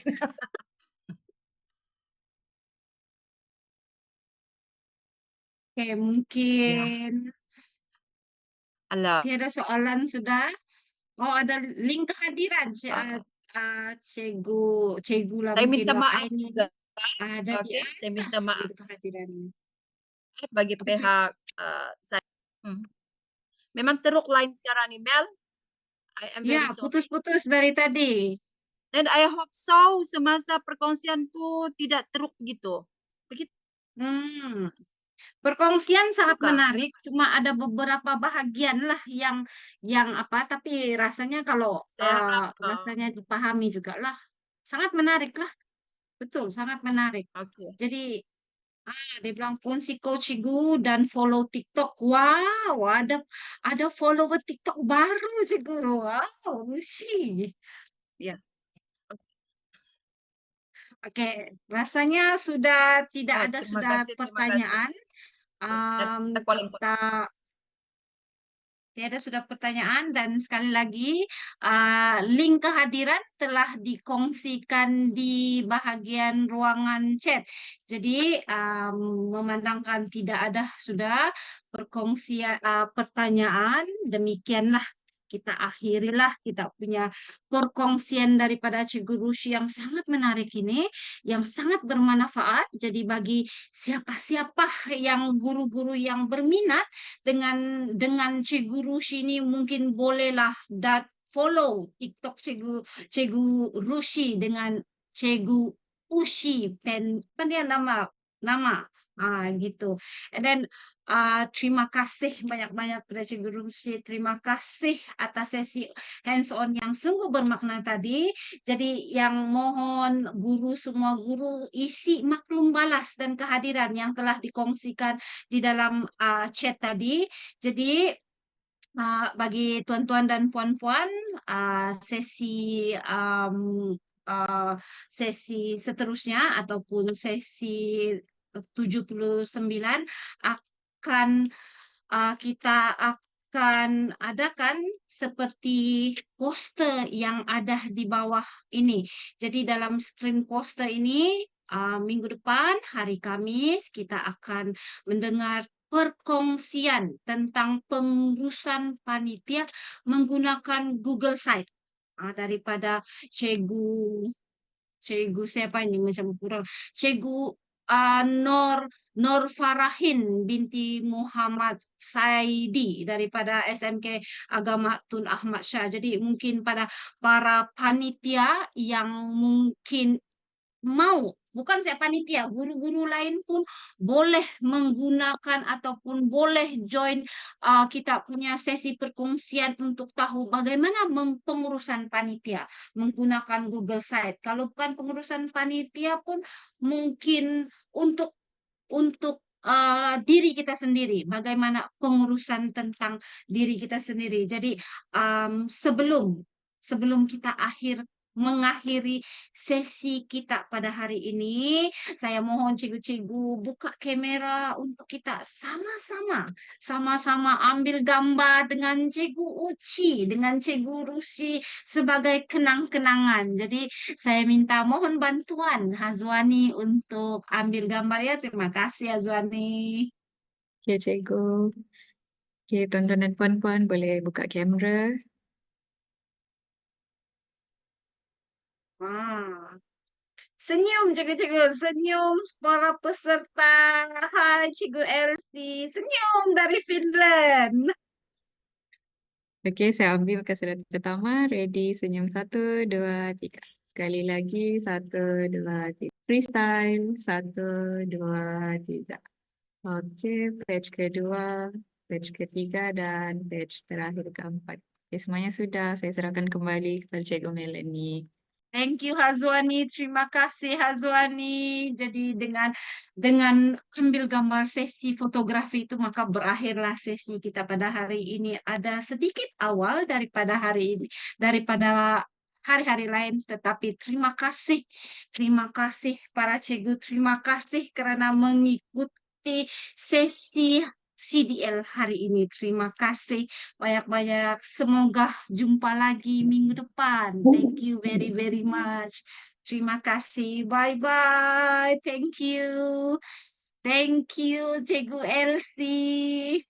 Oke, Ya. mungkin Alah. tiada soalan sudah. Oh, ada link kehadiran Uh, cikgu lah saya mungkin minta Bapak maaf ini juga. ada di Okey, saya minta atas maaf link kehadirannya. bagi Apa tu? pihak saya. Memang teruk line sekarang ni, Mel. I am Ya, very sorry. putus-putus dari tadi. Dan I hope so semasa perkongsian tu tidak teruk begitu. Begitu Hmm. Perkongsian sangat kah? menarik, cuma ada beberapa bahagian lah yang apa, tapi rasanya kalau Saya harap rasanya dipahami juga lah. Sangat menarik lah, betul, sangat menarik. okey. Jadi dia bilang Ponsiko Cigu dan follow TikTok. Wow, ada follower TikTok baru Cigu. Wow, Rushi. Ya. Oke, rasanya sudah tidak ada Terima sudah kasih, terima kasih. pertanyaan. Dan kita calling. Kita tiada sudah pertanyaan dan sekali lagi link kehadiran telah dikongsikan di bahagian ruangan chat. Jadi memandangkan tidak ada sudah perkongsian pertanyaan, demikianlah kita akhirilah kita punya perkongsian daripada Cikgu Rushi yang sangat menarik ini, yang sangat bermanfaat. Jadi bagi siapa-siapa yang guru-guru yang berminat dengan Cikgu Rushi ini mungkin bolehlah follow TikTok Cikgu Rushi dengan Cikgu Ushi dia nama gitu. And then terima kasih banyak-banyak pada Cikgu Rushi. Terima kasih atas sesi hands on yang sungguh bermakna tadi. Jadi yang mohon semua guru isi maklum balas dan kehadiran yang telah dikongsikan di dalam chat tadi. Jadi bagi tuan-tuan dan puan-puan, sesi seterusnya ataupun sesi 79 akan kita akan adakan seperti poster yang ada di bawah ini. Jadi dalam screen poster ini minggu depan hari Kamis kita akan mendengar perkongsian tentang pengurusan panitia menggunakan Google Site daripada Cikgu siapa ini macam kurang Cikgu Nur Farahin binti Muhammad Saidi daripada SMK Agama Tun Ahmad Shah. Jadi mungkin pada para panitia yang mungkin mau bukan saya panitia, guru-guru lain pun boleh menggunakan ataupun boleh join kita punya sesi perkongsian untuk tahu bagaimana pengurusan panitia menggunakan Google Site. Kalau bukan pengurusan panitia pun mungkin untuk diri kita sendiri, bagaimana pengurusan tentang diri kita sendiri. Jadi sebelum kita mengakhiri sesi kita pada hari ini, saya mohon cikgu-cikgu buka kamera untuk kita sama-sama ambil gambar dengan Cikgu Uci, dengan Cikgu Rusi sebagai kenang-kenangan. Jadi saya minta mohon bantuan Hazwani untuk ambil gambar ya. Terima kasih Hazwani. Oke, cikgu. Oke, tuan-tuan dan puan-puan boleh buka kamera. Senyum cikgu-cikgu, senyum para peserta. Hai Cikgu Elsie, senyum dari Finland. Oke, saya ambil muka surat pertama. Ready, senyum 1, 2, 3. Sekali lagi, 1, 2, 3. Freestyle, 1, 2, 3. Oke, page kedua, page ketiga, dan page terakhir keempat. Oke, semuanya sudah. Saya serahkan kembali kepada Cikgu Melanie. Thank you Hazwani, terima kasih Hazwani. Jadi dengan ambil gambar sesi fotografi itu maka berakhirlah sesi kita pada hari ini. Ada sedikit awal daripada hari ini, daripada hari-hari lain, tetapi terima kasih para cikgu, terima kasih karena mengikuti sesi CDL hari ini. Terima kasih banyak-banyak. Semoga jumpa lagi minggu depan. Thank you very, very much. Terima kasih. Bye-bye. Thank you. Thank you, Cikgu Elsie.